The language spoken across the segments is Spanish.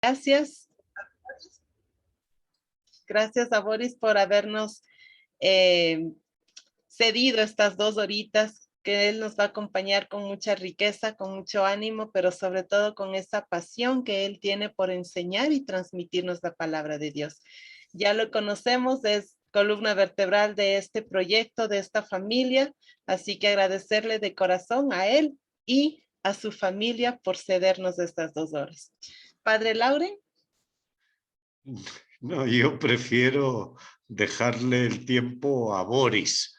Gracias. Gracias a Boris por habernos cedido estas 2 horitas, que él nos va a acompañar con mucha riqueza, con mucho ánimo, pero sobre todo con esa pasión que él tiene por enseñar y transmitirnos la palabra de Dios. Ya lo conocemos, es columna vertebral de este proyecto, de esta familia, así que agradecerle de corazón a él y a su familia por cedernos estas 2 horas. Padre Lauren. No, yo prefiero dejarle el tiempo a Boris.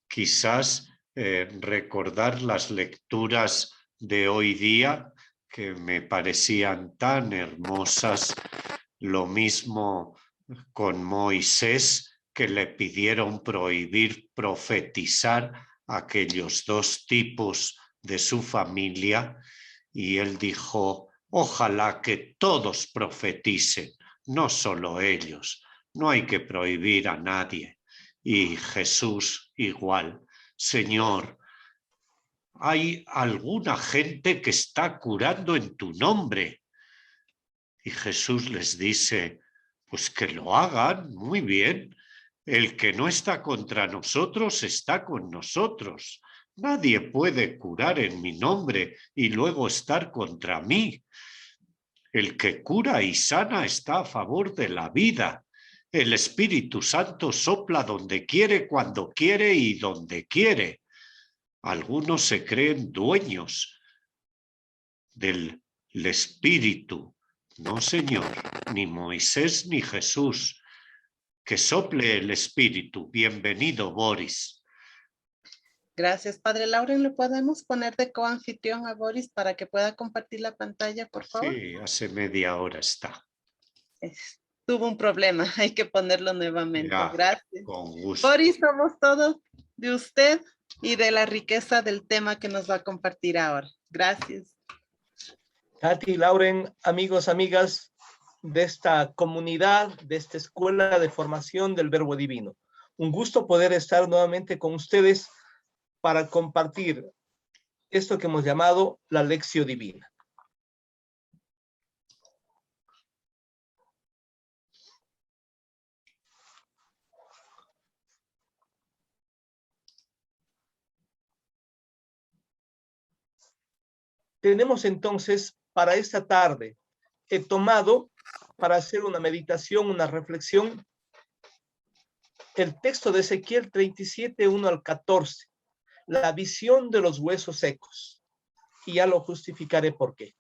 Quizás recordar las lecturas de hoy día que me parecían tan hermosas. Lo mismo con Moisés, que le pidieron prohibir profetizar a aquellos 2 tipos de su familia, y él dijo: ojalá que todos profeticen, no solo ellos. No hay que prohibir a nadie. Y Jesús igual: Señor, hay alguna gente que está curando en tu nombre. Y Jesús les dice: pues que lo hagan, muy bien. El que no está contra nosotros está con nosotros. Nadie puede curar en mi nombre y luego estar contra mí. El que cura y sana está a favor de la vida. El Espíritu Santo sopla donde quiere, cuando quiere y donde quiere. Algunos se creen dueños del Espíritu. No, Señor, ni Moisés ni Jesús. Que sople el Espíritu. Bienvenido, Boris. Gracias, Padre Lauren. ¿Le podemos poner de coanfitrión a Boris para que pueda compartir la pantalla, por favor? Sí, hace media hora está. Tuvo un problema, hay que ponerlo nuevamente. Ya, gracias. Con gusto. Boris, somos todos de usted y de la riqueza del tema que nos va a compartir ahora. Gracias. Katy, Lauren, amigos, amigas de esta comunidad, de esta escuela de formación del Verbo Divino. Un gusto poder estar nuevamente con ustedes para compartir esto que hemos llamado la Lección Divina. Tenemos entonces para esta tarde, he tomado para hacer una meditación, una reflexión, el texto de Ezequiel 37, 1 al 14, la visión de los huesos secos. Y ya lo justificaré por qué.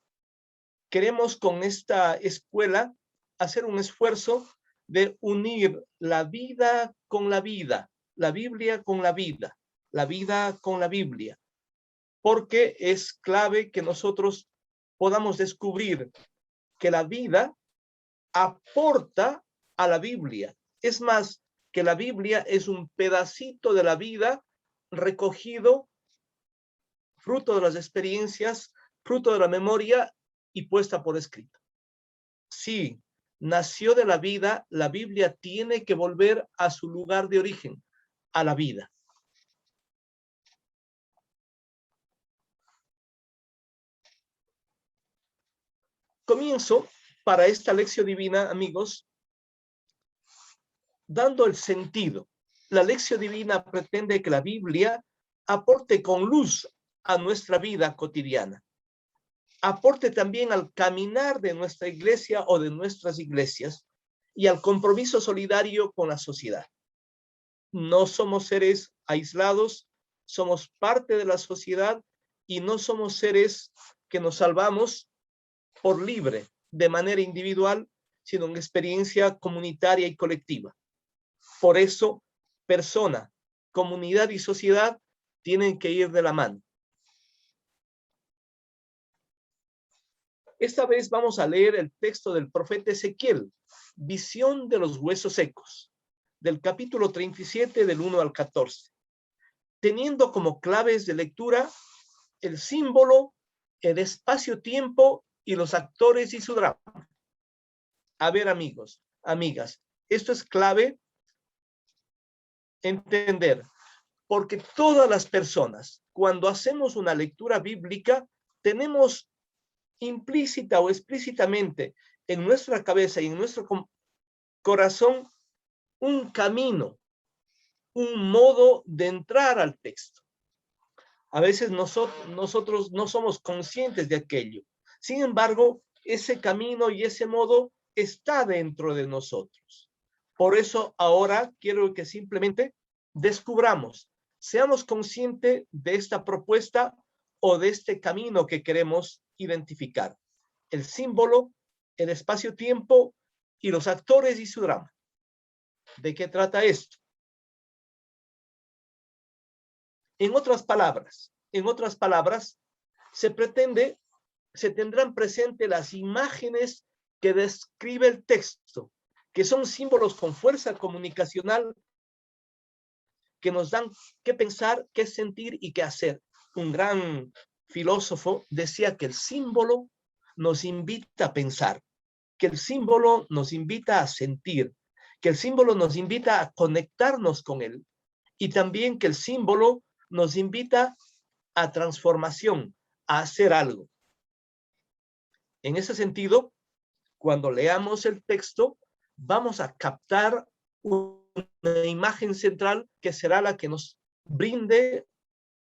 Queremos con esta escuela hacer un esfuerzo de unir la vida con la vida, la Biblia con la vida con la Biblia, porque es clave que nosotros podamos descubrir que la vida aporta a la Biblia. Es más, que la Biblia es un pedacito de la vida recogido, fruto de las experiencias, fruto de la memoria y puesta por escrito. Sí, nació de la vida, la Biblia tiene que volver a su lugar de origen, a la vida. Comienzo para esta lección divina, amigos, dando el sentido. La lección divina pretende que la Biblia aporte con luz a nuestra vida cotidiana. Aporte también al caminar de nuestra iglesia o de nuestras iglesias y al compromiso solidario con la sociedad. No somos seres aislados, somos parte de la sociedad y no somos seres que nos salvamos por libre, de manera individual, sino en experiencia comunitaria y colectiva. Por eso, persona, comunidad y sociedad tienen que ir de la mano. Esta vez vamos a leer el texto del profeta Ezequiel, visión de los huesos secos, del capítulo 37, del 1 al 14, teniendo como claves de lectura el símbolo, el espacio-tiempo y los actores y su drama. A ver, amigos, amigas, esto es clave entender, porque todas las personas, cuando hacemos una lectura bíblica, tenemos implícita o explícitamente en nuestra cabeza y en nuestro corazón un camino, un modo de entrar al texto. A veces nosotros no somos conscientes de aquello. Sin embargo, ese camino y ese modo está dentro de nosotros. Por eso ahora quiero que simplemente descubramos, seamos conscientes de esta propuesta o de este camino que queremos identificar. El símbolo, el espacio-tiempo y los actores y su drama. ¿De qué trata esto? En otras palabras, se tendrán presente las imágenes que describe el texto, que son símbolos con fuerza comunicacional que nos dan qué pensar, qué sentir y qué hacer. Un gran filósofo decía que el símbolo nos invita a pensar, que el símbolo nos invita a sentir, que el símbolo nos invita a conectarnos con él y también que el símbolo nos invita a transformación, a hacer algo. En ese sentido, cuando leamos el texto, vamos a captar una imagen central que será la que nos brinde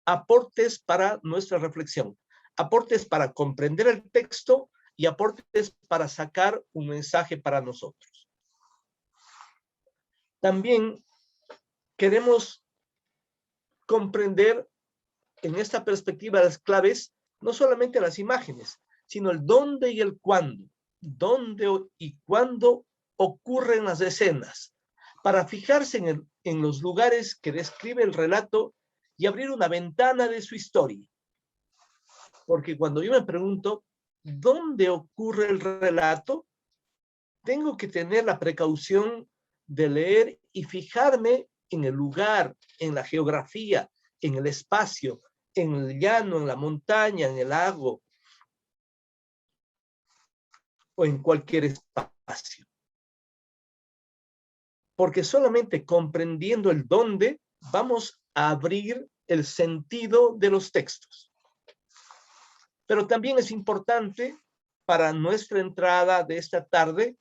aportes para nuestra reflexión, aportes para comprender el texto y aportes para sacar un mensaje para nosotros. También queremos comprender en esta perspectiva las claves, no solamente las imágenes, sino el dónde y el cuándo. Dónde y cuándo ocurren las escenas, para fijarse en los lugares que describe el relato y abrir una ventana de su historia. Porque cuando yo me pregunto, ¿dónde ocurre el relato? Tengo que tener la precaución de leer y fijarme en el lugar, en la geografía, en el espacio, en el llano, en la montaña, en el lago o en cualquier espacio. Porque solamente comprendiendo el dónde vamos a abrir el sentido de los textos. Pero también es importante para nuestra entrada de esta tarde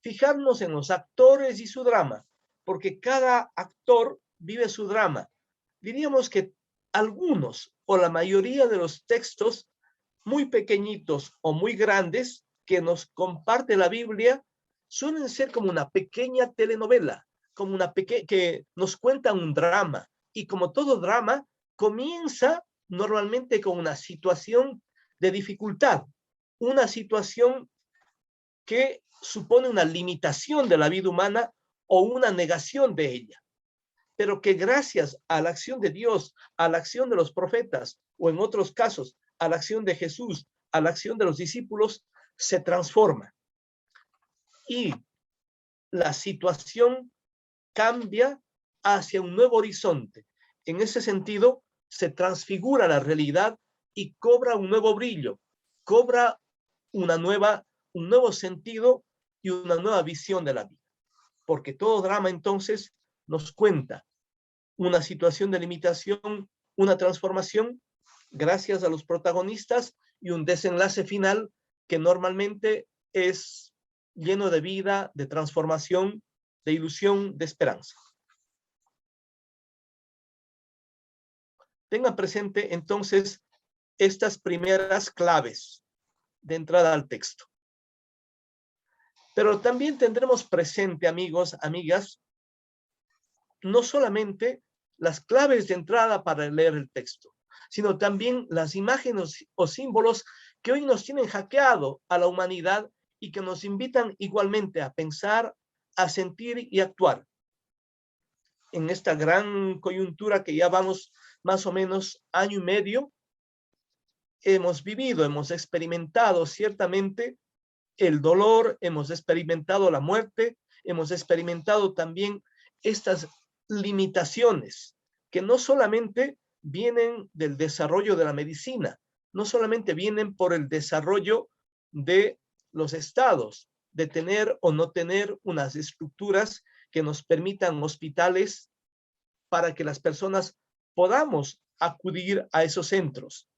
fijarnos en los actores y su drama, porque cada actor vive su drama. Diríamos que algunos o la mayoría de los textos muy pequeñitos o muy grandes que nos comparte la Biblia suelen ser como una pequeña telenovela, como que nos cuentan un drama. Y como todo drama, comienza normalmente con una situación de dificultad, una situación que supone una limitación de la vida humana o una negación de ella, pero que gracias a la acción de Dios, a la acción de los profetas, o en otros casos, a la acción de Jesús, a la acción de los discípulos, se transforma. Y la situación cambia hacia un nuevo horizonte. En ese sentido, se transfigura la realidad y cobra un nuevo brillo, cobra un nuevo sentido y una nueva visión de la vida. Porque todo drama entonces nos cuenta una situación de limitación, una transformación gracias a los protagonistas y un desenlace final que normalmente es lleno de vida, de transformación, de ilusión, de esperanza. Tengan presente entonces estas primeras claves de entrada al texto. Pero también tendremos presente, amigos, amigas, no solamente las claves de entrada para leer el texto, sino también las imágenes o símbolos que hoy nos tienen hackeado a la humanidad y que nos invitan igualmente a pensar, a sentir y actuar. En esta gran coyuntura que ya vamos más o menos año y medio, hemos vivido, hemos experimentado ciertamente el dolor, hemos experimentado la muerte, hemos experimentado también estas limitaciones que no solamente vienen del desarrollo de la medicina, no solamente vienen por el desarrollo de los estados, de tener o no tener unas estructuras que nos permitan hospitales para que las personas podamos acudir a esos centros.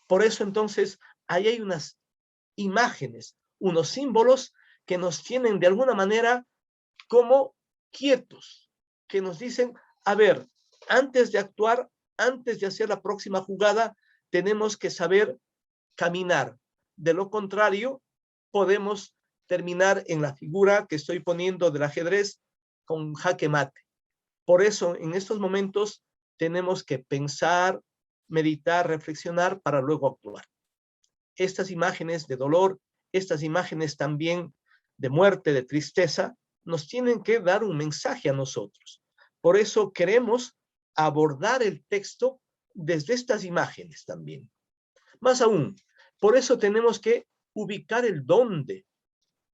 Por eso entonces ahí hay unas imágenes, unos símbolos que nos tienen de alguna manera como quietos, que nos dicen, a ver, antes de actuar, antes de hacer la próxima jugada, tenemos que saber caminar. De lo contrario, podemos terminar en la figura que estoy poniendo del ajedrez con jaque mate. Por eso, en estos momentos, tenemos que pensar, meditar, reflexionar para luego actuar. Estas imágenes de dolor, estas imágenes también de muerte, de tristeza, nos tienen que dar un mensaje a nosotros. Por eso queremos abordar el texto desde estas imágenes también. Más aún, por eso tenemos que ubicar el dónde,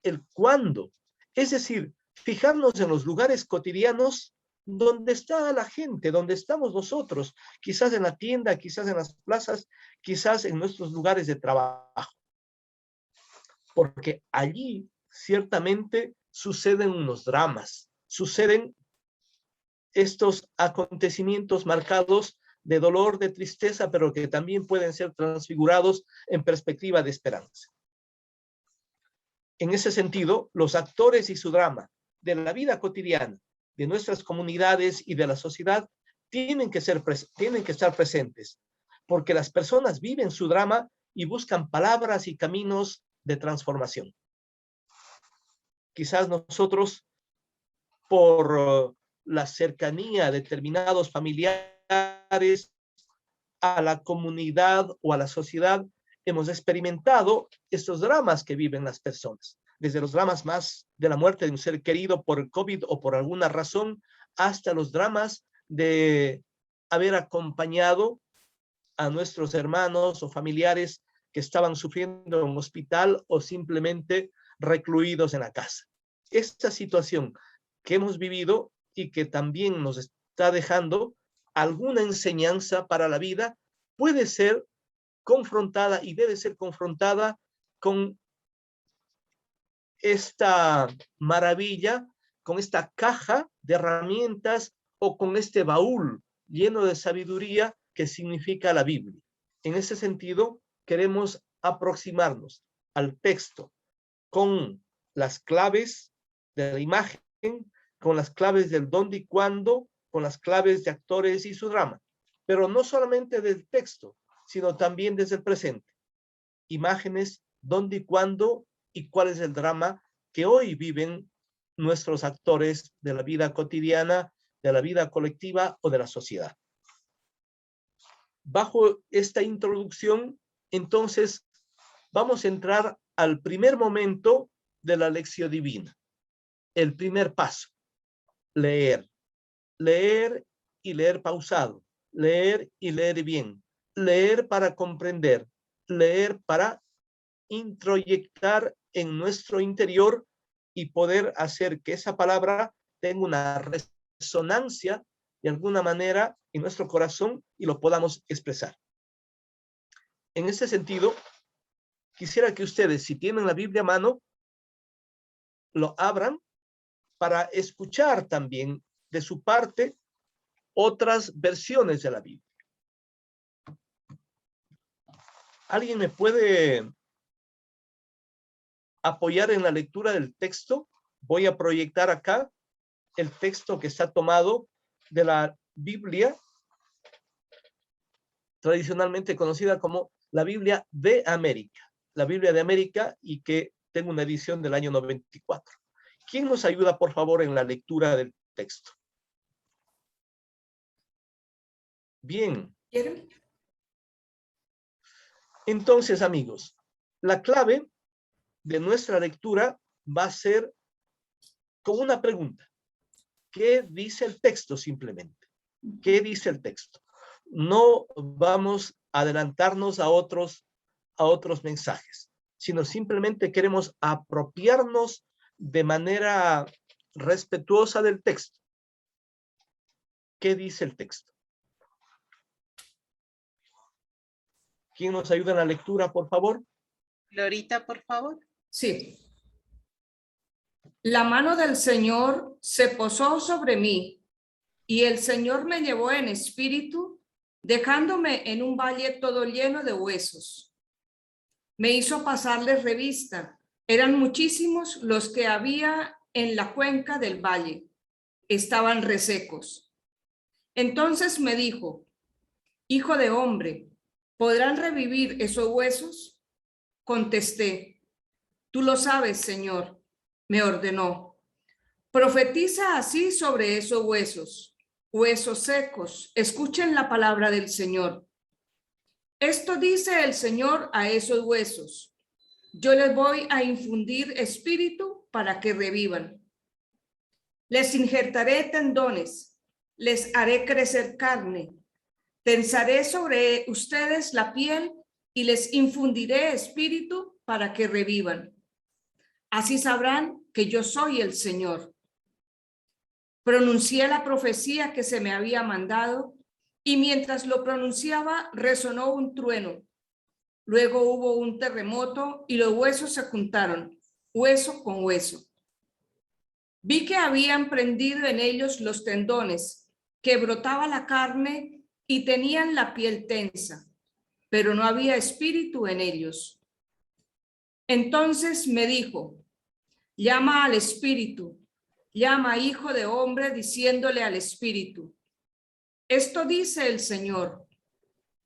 el cuándo. Es decir, fijarnos en los lugares cotidianos donde está la gente, donde estamos nosotros, quizás en la tienda, quizás en las plazas, quizás en nuestros lugares de trabajo. Porque allí ciertamente suceden unos dramas, suceden estos acontecimientos marcados de dolor, de tristeza, pero que también pueden ser transfigurados en perspectiva de esperanza. En ese sentido, los actores y su drama de la vida cotidiana, de nuestras comunidades y de la sociedad, tienen que estar presentes, porque las personas viven su drama y buscan palabras y caminos de transformación. Quizás nosotros, por la cercanía a determinados familiares, a la comunidad o a la sociedad, hemos experimentado estos dramas que viven las personas, desde los dramas más de la muerte de un ser querido por el COVID o por alguna razón, hasta los dramas de haber acompañado a nuestros hermanos o familiares que estaban sufriendo en un hospital o simplemente recluidos en la casa. Esta situación que hemos vivido y que también nos está dejando alguna enseñanza para la vida, puede ser confrontada y debe ser confrontada con esta maravilla, con esta caja de herramientas o con este baúl lleno de sabiduría que significa la Biblia. En ese sentido, queremos aproximarnos al texto con las claves de la imagen, con las claves del dónde y cuándo, con las claves de actores y su drama, pero no solamente del texto, sino también desde el presente. Imágenes, dónde y cuándo y cuál es el drama que hoy viven nuestros actores de la vida cotidiana, de la vida colectiva o de la sociedad. Bajo esta introducción, entonces, vamos a entrar al primer momento de la lección divina. El primer paso, leer. Leer y leer pausado, leer y leer bien, leer para comprender, leer para introyectar en nuestro interior y poder hacer que esa palabra tenga una resonancia de alguna manera en nuestro corazón y lo podamos expresar. En ese sentido, quisiera que ustedes, si tienen la Biblia a mano, lo abran para escuchar también de su parte otras versiones de la Biblia. ¿Alguien me puede apoyar en la lectura del texto? Voy a proyectar acá el texto que está tomado de la Biblia, tradicionalmente conocida como la Biblia de América. La Biblia de América, y que tengo una edición del año 94. ¿Quién nos ayuda, por favor, en la lectura del texto? Bien. Entonces, amigos, la clave de nuestra lectura va a ser con una pregunta. ¿Qué dice el texto simplemente? ¿Qué dice el texto? No vamos a adelantarnos a otros mensajes, sino simplemente queremos apropiarnos de manera respetuosa del texto. ¿Qué dice el texto? ¿Quién nos ayuda en la lectura, por favor? Glorita, por favor. Sí. La mano del Señor se posó sobre mí y el Señor me llevó en espíritu, dejándome en un valle todo lleno de huesos. me hizo pasarles revista. Eran muchísimos los que había en la cuenca del valle. Estaban resecos. Entonces me dijo, hijo de hombre, ¿podrán revivir esos huesos? Contesté, tú lo sabes, Señor. Me ordenó, profetiza así sobre esos huesos, huesos secos. Escuchen la palabra del Señor. Esto dice el Señor a esos huesos. Yo les voy a infundir espíritu para que revivan. Les injertaré tendones, les haré crecer carne, tensaré sobre ustedes la piel y les infundiré espíritu para que revivan. Así sabrán que yo soy el Señor. Pronuncié la profecía que se me había mandado y mientras lo pronunciaba resonó un trueno. Luego hubo un terremoto y los huesos se juntaron, hueso con hueso. Vi que habían prendido en ellos los tendones, que brotaba la carne y tenían la piel tensa, pero no había espíritu en ellos. Entonces me dijo, llama al espíritu, llama hijo de hombre diciéndole al espíritu, esto dice el Señor,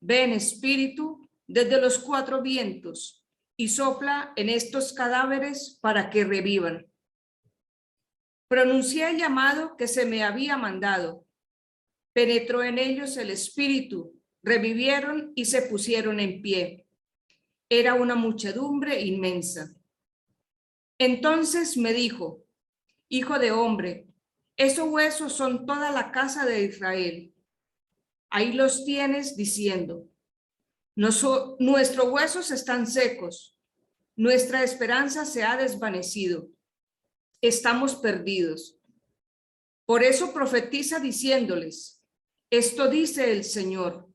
ven espíritu desde los cuatro vientos y sopla en estos cadáveres para que revivan. Pronuncié el llamado que se me había mandado. Penetró en ellos el espíritu, revivieron y se pusieron en pie. Era una muchedumbre inmensa. Entonces me dijo, hijo de hombre, esos huesos son toda la casa de Israel. Ahí los tienes diciendo, nuestros huesos están secos, nuestra esperanza se ha desvanecido, estamos perdidos. Por eso profetiza diciéndoles, esto dice el Señor,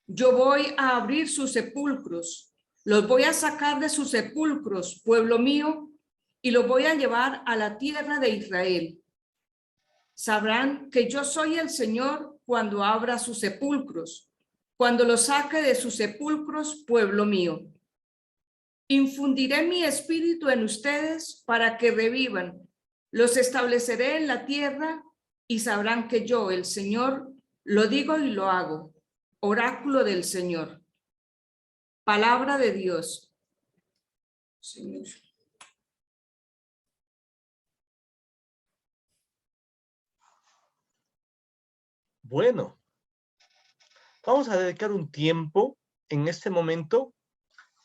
yo voy a abrir sus sepulcros, los voy a sacar de sus sepulcros, pueblo mío, y los voy a llevar a la tierra de Israel. Sabrán que yo soy el Señor cuando abra sus sepulcros, cuando los saque de sus sepulcros, pueblo mío. Infundiré mi espíritu en ustedes para que revivan. Los estableceré en la tierra y sabrán que yo, el Señor, lo digo y lo hago. Oráculo del Señor. Palabra de Dios. Señor. Bueno, vamos a dedicar un tiempo en este momento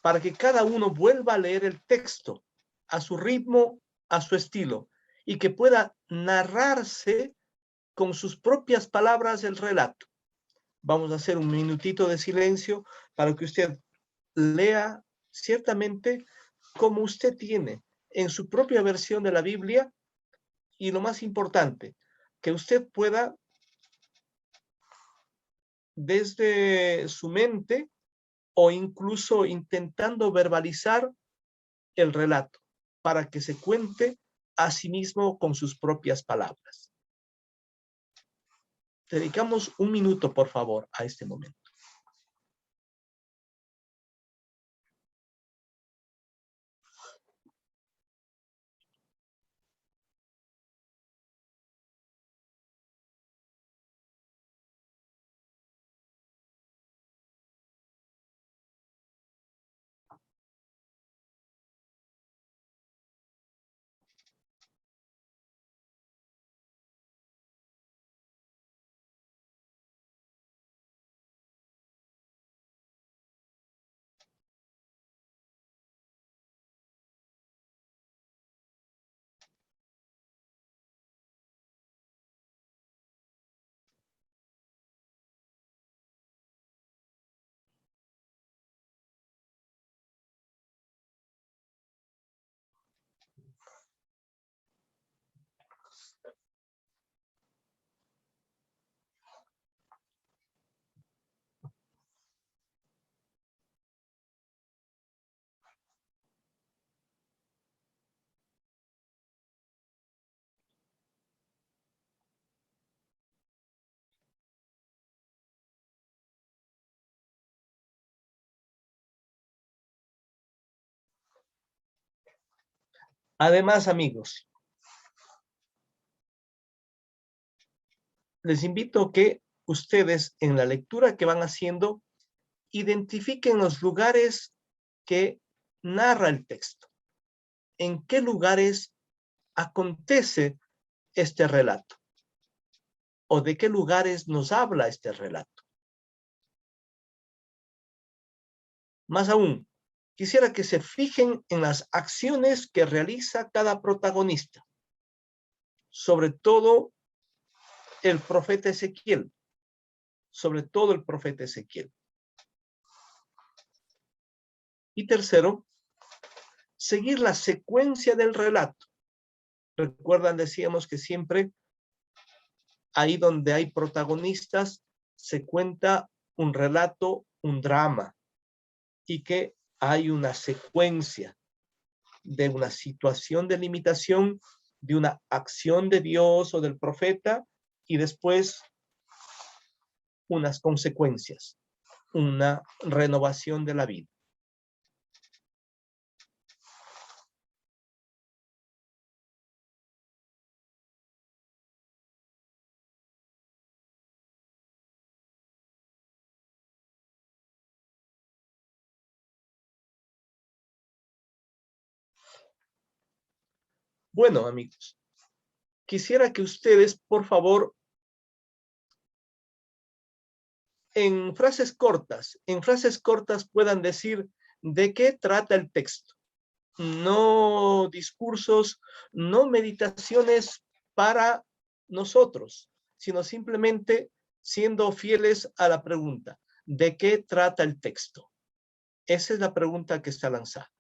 para que cada uno vuelva a leer el texto a su ritmo, a su estilo, y que pueda narrarse con sus propias palabras el relato. Vamos a hacer un minutito de silencio para que usted lea ciertamente como usted tiene en su propia versión de la Biblia, y lo más importante, que usted pueda desde su mente o incluso intentando verbalizar el relato para que se cuente a sí mismo con sus propias palabras. Dedicamos un minuto, por favor, a este momento. Además, amigos, les invito a que ustedes en la lectura que van haciendo identifiquen los lugares que narra el texto. ¿En qué lugares acontece este relato? ¿O de qué lugares nos habla este relato? Más aún, quisiera que se fijen en las acciones que realiza cada protagonista, sobre todo el profeta Ezequiel, Y tercero, seguir la secuencia del relato. Recuerdan, decíamos que siempre ahí donde hay protagonistas se cuenta un relato, un drama, y que hay una secuencia de una situación de limitación, de una acción de Dios o del profeta, y después unas consecuencias, una renovación de la vida. Bueno, amigos, quisiera que ustedes, por favor, en frases cortas puedan decir de qué trata el texto. No discursos, no meditaciones para nosotros, sino simplemente siendo fieles a la pregunta, ¿de qué trata el texto? Esa es la pregunta que está lanzada.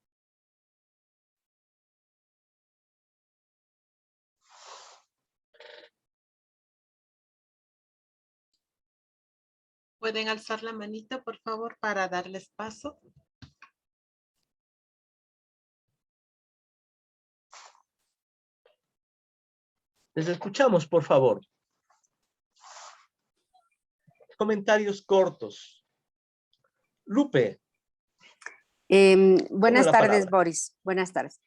¿Pueden alzar la manita, por favor, para darles paso? Les escuchamos, por favor. Comentarios cortos. Lupe. Buenas tardes, Boris. Buenas tardes.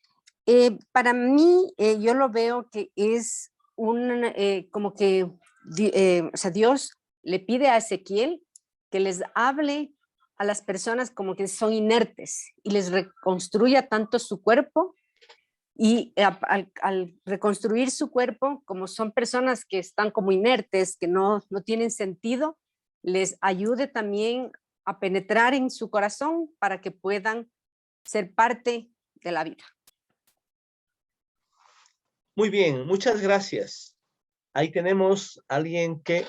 Para mí, yo lo veo que es como que o sea, Dios le pide a Ezequiel que les hable a las personas como que son inertes y les reconstruya tanto su cuerpo, y al reconstruir su cuerpo, como son personas que están como inertes, que no tienen sentido, les ayude también a penetrar en su corazón para que puedan ser parte de la vida. Muy bien, muchas gracias. Ahí tenemos a alguien que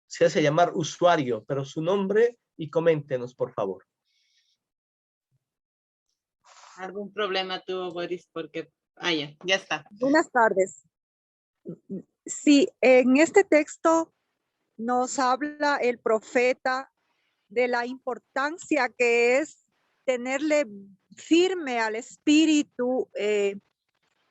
se hace llamar usuario, pero su nombre y coméntenos, por favor. ¿Algún problema tuvo, Boris? Porque, ya está. Buenas tardes. Sí, en este texto nos habla el profeta de la importancia que es tenerle firme al espíritu,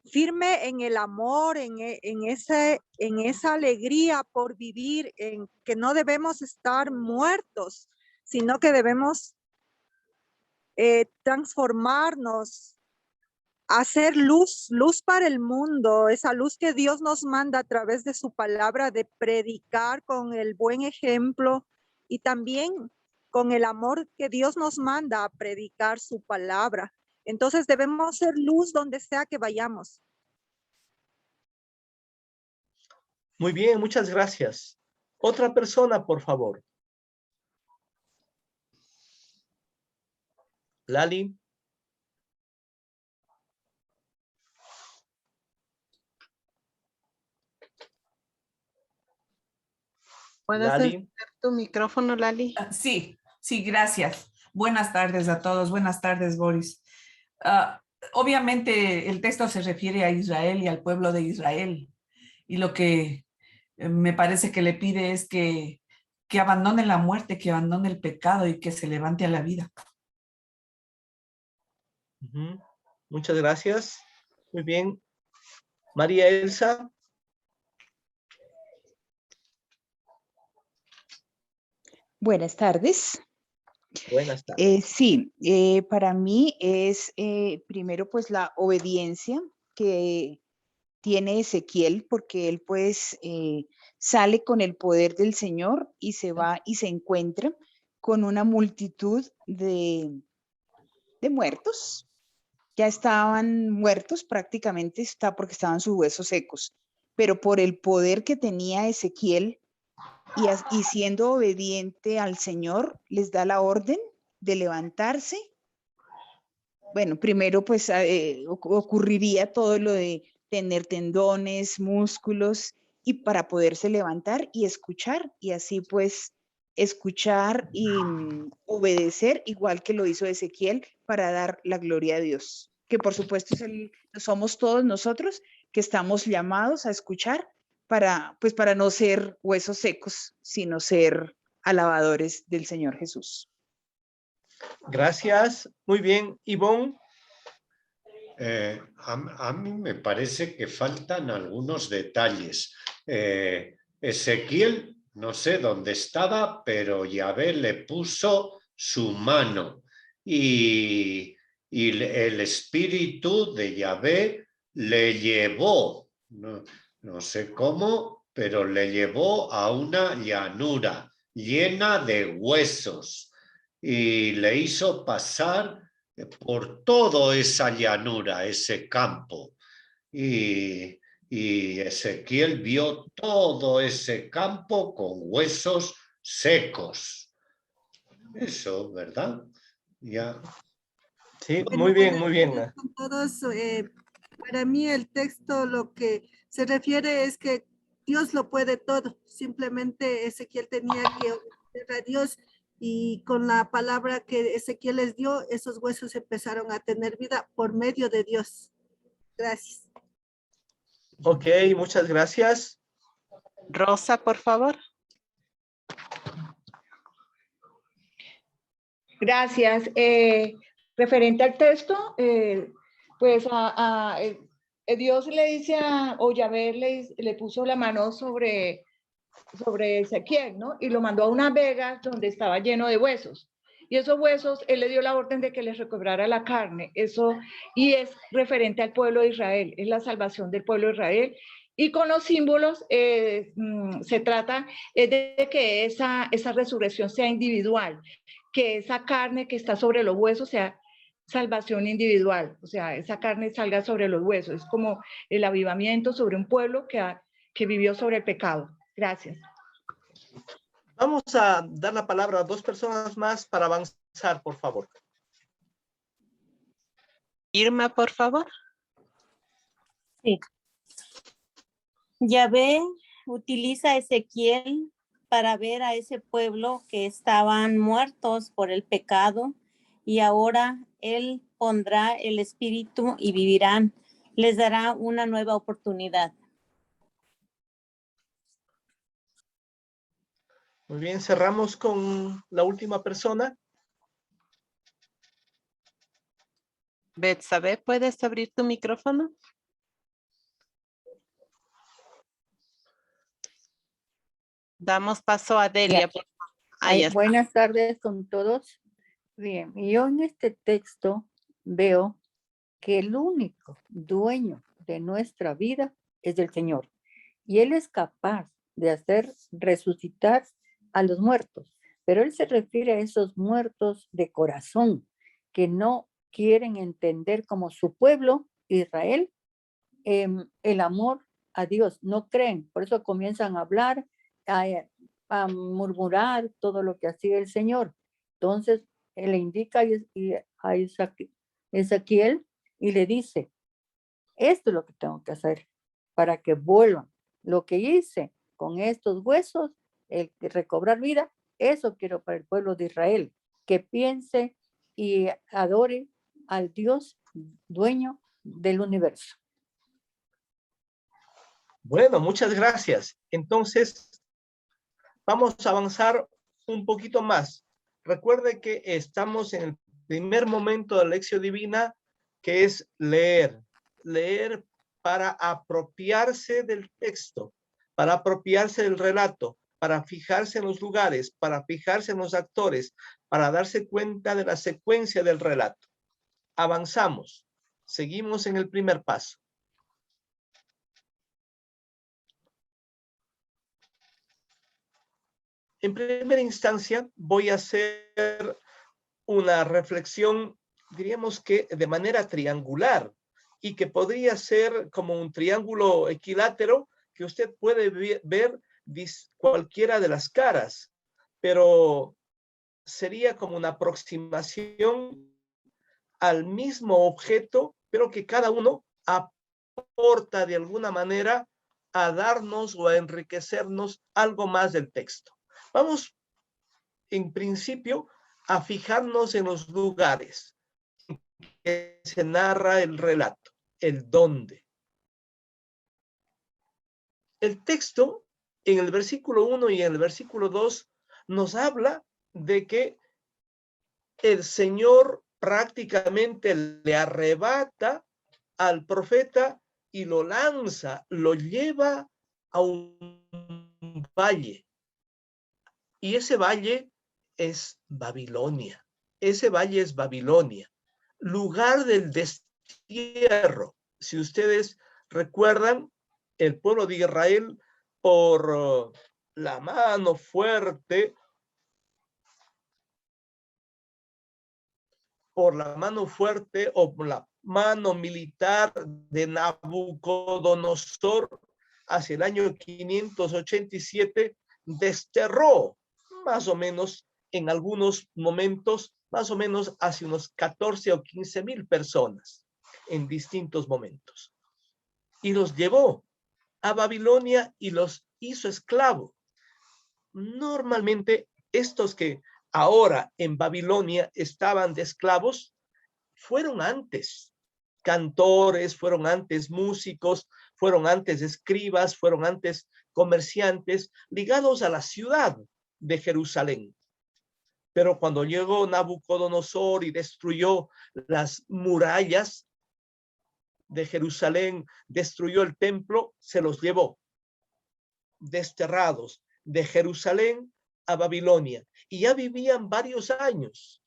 firme en el amor, en esa alegría por vivir, en que no debemos estar muertos, sino que debemos transformarnos, hacer luz para el mundo, esa luz que Dios nos manda a través de su palabra, de predicar con el buen ejemplo y también con el amor que Dios nos manda a predicar su palabra. Entonces debemos ser luz donde sea que vayamos. Muy bien, muchas gracias. Otra persona, por favor. Lali. ¿Puedes encender tu micrófono, Lali? Sí, gracias. Buenas tardes a todos. Buenas tardes, Boris. Obviamente el texto se refiere a Israel y al pueblo de Israel. Y lo que me parece que le pide es que abandone la muerte, que abandone el pecado y que se levante a la vida. Muchas gracias. Muy bien. María Elsa. Buenas tardes. Buenas tardes. Sí, para mí es primero pues la obediencia que tiene Ezequiel, porque él pues sale con el poder del Señor y se va y se encuentra con una multitud de muertos. Ya estaban muertos prácticamente, porque estaban sus huesos secos, pero por el poder que tenía Ezequiel y siendo obediente al Señor, les da la orden de levantarse. Bueno, primero pues ocurriría todo lo de tener tendones, músculos, y para poderse levantar y escuchar, y así pues escuchar y obedecer, igual que lo hizo Ezequiel, para dar la gloria a Dios, que por supuesto somos todos nosotros que estamos llamados a escuchar pues para no ser huesos secos, sino ser alabadores del Señor Jesús. Gracias. Muy bien. Ivonne. A mí me parece que faltan algunos detalles. Ezequiel, no sé dónde estaba, pero Yahvé le puso su mano y el espíritu de Yahvé le llevó, no sé cómo, pero le llevó a una llanura llena de huesos y le hizo pasar por toda esa llanura, ese campo. Y Ezequiel vio todo ese campo con huesos secos. Eso, ¿verdad? Ya. Sí, Bueno, muy bien, buenas muy bien. tardes con todos. Para mí el texto lo que se refiere es que Dios lo puede todo. Simplemente Ezequiel tenía que obedecer a Dios y con la palabra que Ezequiel les dio, esos huesos empezaron a tener vida por medio de Dios. Gracias. Ok, muchas gracias. Rosa, por favor. Gracias. Referente al texto, pues Dios le dice o Yahvé le puso la mano sobre Ezequiel, ¿no? Y lo mandó a una vega donde estaba lleno de huesos. Y esos huesos, él le dio la orden de que les recobrara la carne. Eso, y es referente al pueblo de Israel, es la salvación del pueblo de Israel. Y con los símbolos se trata de que esa resurrección sea individual, que esa carne que está sobre los huesos sea salvación individual, o sea, esa carne salga sobre los huesos. Es como el avivamiento sobre un pueblo que vivió sobre el pecado. Gracias. Vamos a dar la palabra a 2 personas más para avanzar, por favor. Irma, por favor. Sí. Yahvé utiliza a Ezequiel para ver a ese pueblo que estaban muertos por el pecado y ahora él pondrá el espíritu y vivirán. Les dará una nueva oportunidad. Muy bien, cerramos con la última persona. Betsabe, ¿puedes abrir tu micrófono? Damos paso a Delia. Buenas tardes con todos. Bien, yo en este texto veo que el único dueño de nuestra vida es el Señor. Y Él es capaz de hacer resucitar a los muertos. Pero Él se refiere a esos muertos de corazón que no quieren entender como su pueblo, Israel, el amor a Dios. No creen. Por eso comienzan a hablar, a murmurar todo lo que hacía el Señor. Entonces, él le indica a Ezequiel y le dice, esto es lo que tengo que hacer para que vuelvan. Lo que hice con estos huesos, el recobrar vida, eso quiero para el pueblo de Israel, que piense y adore al Dios dueño del universo. Bueno, muchas gracias. Entonces, vamos a avanzar un poquito más. Recuerde que estamos en el primer momento de la lección divina, que es leer. Leer para apropiarse del texto, para apropiarse del relato, para fijarse en los lugares, para fijarse en los actores, para darse cuenta de la secuencia del relato. Avanzamos, seguimos en el primer paso. En primera instancia, voy a hacer una reflexión, diríamos que de manera triangular, y que podría ser como un triángulo equilátero que usted puede ver cualquiera de las caras, pero sería como una aproximación al mismo objeto, pero que cada uno aporta de alguna manera a darnos o a enriquecernos algo más del texto. Vamos, en principio, a fijarnos en los lugares en que se narra el relato, el dónde. El texto, en el versículo 1 y en el versículo 2, nos habla de que el Señor prácticamente le arrebata al profeta y lo lanza, lo lleva a un valle. Y ese valle es Babilonia. Ese valle es Babilonia, lugar del destierro. Si ustedes recuerdan, el pueblo de Israel, por la mano fuerte, o por la mano militar de Nabucodonosor, hacia el año 587, desterró más o menos en algunos momentos, más o menos hacia unos 14 o 15,000 personas en distintos momentos. Y los llevó a Babilonia y los hizo esclavos. Normalmente estos que ahora en Babilonia estaban de esclavos, fueron antes cantores, fueron antes músicos, fueron antes escribas, fueron antes comerciantes ligados a la ciudad de Jerusalén. Pero cuando llegó Nabucodonosor y destruyó las murallas de Jerusalén, destruyó el templo, se los llevó desterrados de Jerusalén a Babilonia. Y ya vivían varios años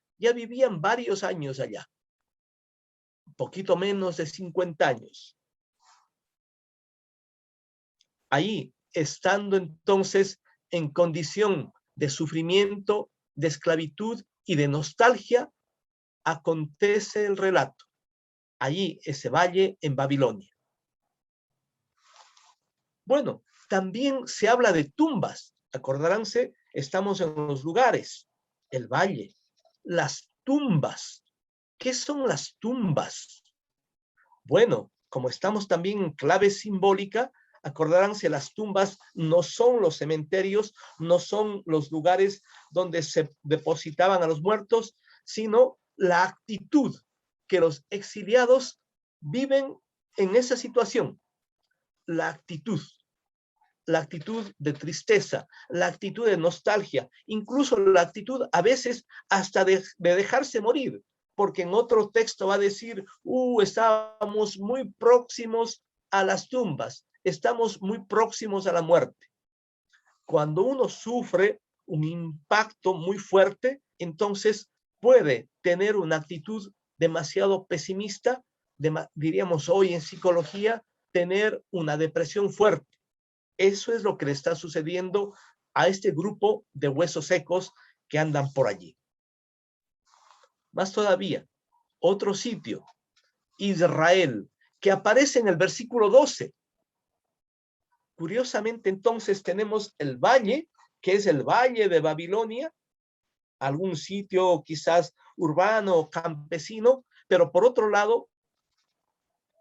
allá. Un poquito menos de 50 años. Ahí, estando entonces en condición de sufrimiento, de esclavitud y de nostalgia, acontece el relato. Allí, ese valle en Babilonia. Bueno, también se habla de tumbas. Acordaránse, estamos en los lugares, el valle, las tumbas. ¿Qué son las tumbas? Bueno, como estamos también en clave simbólica, acordaránse, las tumbas no son los cementerios, no son los lugares donde se depositaban a los muertos, sino la actitud que los exiliados viven en esa situación. La actitud de tristeza, la actitud de nostalgia, incluso la actitud a veces hasta de dejarse morir, porque en otro texto va a decir, estábamos muy próximos a las tumbas, estamos muy próximos a la muerte. Cuando uno sufre un impacto muy fuerte, entonces puede tener una actitud demasiado pesimista, diríamos hoy en psicología, tener una depresión fuerte. Eso es lo que le está sucediendo a este grupo de huesos secos que andan por allí. Más todavía, otro sitio, Israel, que aparece en el versículo 12. Curiosamente, entonces, tenemos el valle, que es el valle de Babilonia, algún sitio quizás urbano o campesino, pero por otro lado,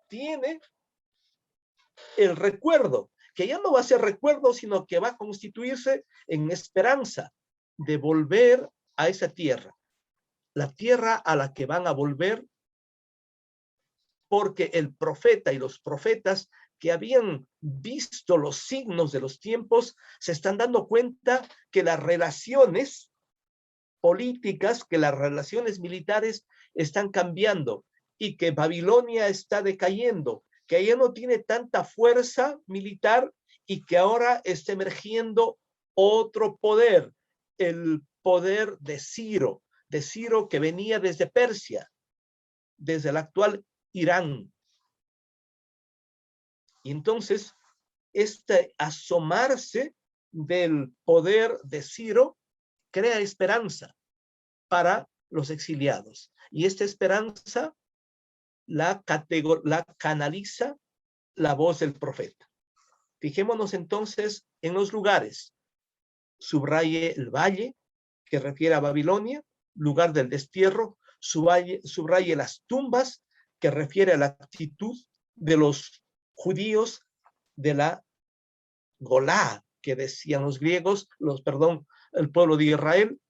tiene el recuerdo, que ya no va a ser recuerdo, sino que va a constituirse en esperanza de volver a esa tierra, la tierra a la que van a volver, porque el profeta y los profetas que habían visto los signos de los tiempos se están dando cuenta que las relaciones políticas, que las relaciones militares están cambiando y que Babilonia está decayendo, que ya no tiene tanta fuerza militar y que ahora está emergiendo otro poder, el poder de Ciro que venía desde Persia, desde el actual Irán. Y entonces, este asomarse del poder de Ciro crea esperanza para los exiliados. Y esta esperanza la canaliza la voz del profeta. Fijémonos entonces en los lugares. Subraye el valle, que refiere a Babilonia, lugar del destierro. Subraye las tumbas, que refiere a la actitud de los judíos de la Golá, que decían los griegos, el pueblo de Israel,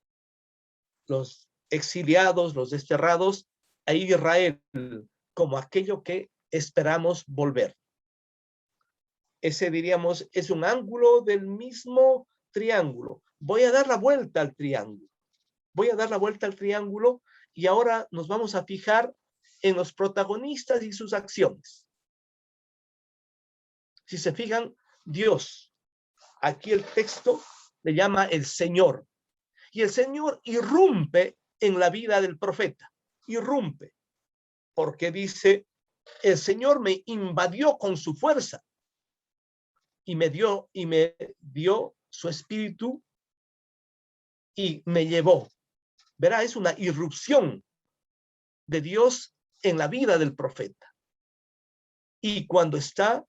los exiliados, los desterrados, a Israel como aquello que esperamos volver. Ese, diríamos, es un ángulo del mismo triángulo. Voy a dar la vuelta al triángulo. Y ahora nos vamos a fijar en los protagonistas y sus acciones. Si se fijan, Dios, aquí el texto le llama el Señor. Y el Señor irrumpe en la vida del profeta. Irrumpe. Porque dice, el Señor me invadió con su fuerza y me dio su espíritu y me llevó. Verá, es una irrupción de Dios en la vida del profeta. Y cuando está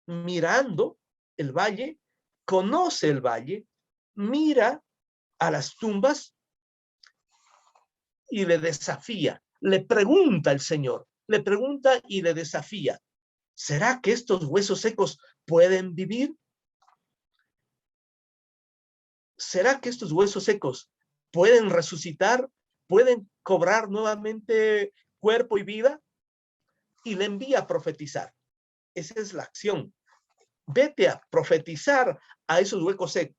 mirando el valle, conoce el valle, mira a las tumbas y le desafía. Le pregunta el Señor, le pregunta y le desafía. ¿Será que estos huesos secos pueden vivir? ¿Será que estos huesos secos pueden resucitar? ¿Pueden cobrar nuevamente cuerpo y vida? Y le envía a profetizar. Esa es la acción. Vete a profetizar a esos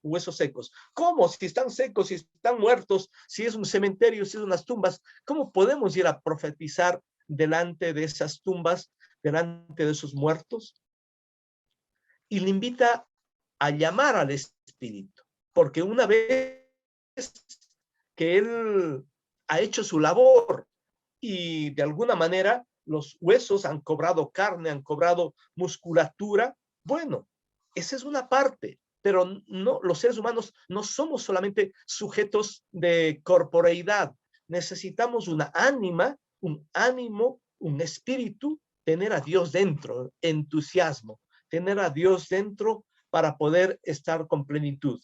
huesos secos. ¿Cómo? Si están secos, si están muertos, si es un cementerio, si es unas tumbas, ¿cómo podemos ir a profetizar delante de esas tumbas, delante de esos muertos? Y le invita a llamar al Espíritu, porque una vez que él ha hecho su labor y de alguna manera los huesos han cobrado carne, han cobrado musculatura, bueno, esa es una parte, pero no, los seres humanos no somos solamente sujetos de corporeidad. Necesitamos una ánima, un ánimo, un espíritu, tener a Dios dentro, entusiasmo, tener a Dios dentro para poder estar con plenitud.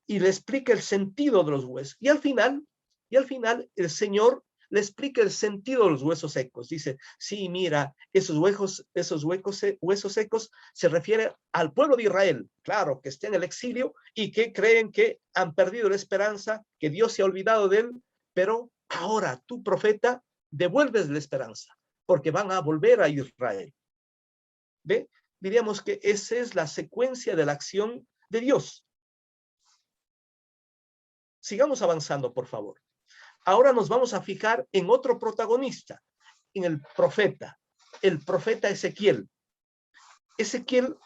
Y le explica el sentido de los huesos. Y al final el Señor le explica el sentido de los huesos secos. Dice, sí, mira, esos huesos secos se refiere al pueblo de Israel, claro, que está en el exilio y que creen que han perdido la esperanza, que Dios se ha olvidado de él, pero ahora tú, profeta, devuelves la esperanza, porque van a volver a Israel. ¿Ve? Diríamos que esa es la secuencia de la acción de Dios. Sigamos avanzando, por favor. Ahora nos vamos a fijar en otro protagonista, en el profeta Ezequiel. Ezequiel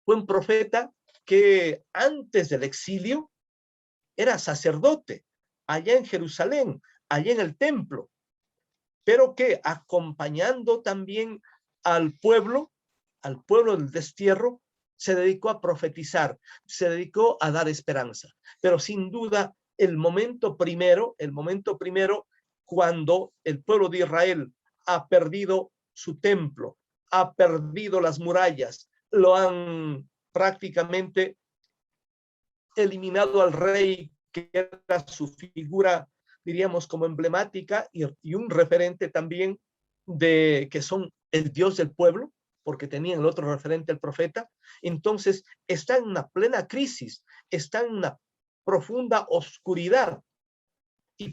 fue un profeta que antes del exilio era sacerdote allá en Jerusalén, allá en el templo, pero que acompañando también al pueblo del destierro, se dedicó a profetizar, se dedicó a dar esperanza. Pero sin duda, el momento primero, cuando el pueblo de Israel ha perdido su templo, ha perdido las murallas, lo han prácticamente eliminado al rey, que era su figura, diríamos, como emblemática y un referente también de que son el Dios del pueblo, porque tenían el otro referente, el profeta. Entonces está en una plena crisis, está en una profunda oscuridad. Y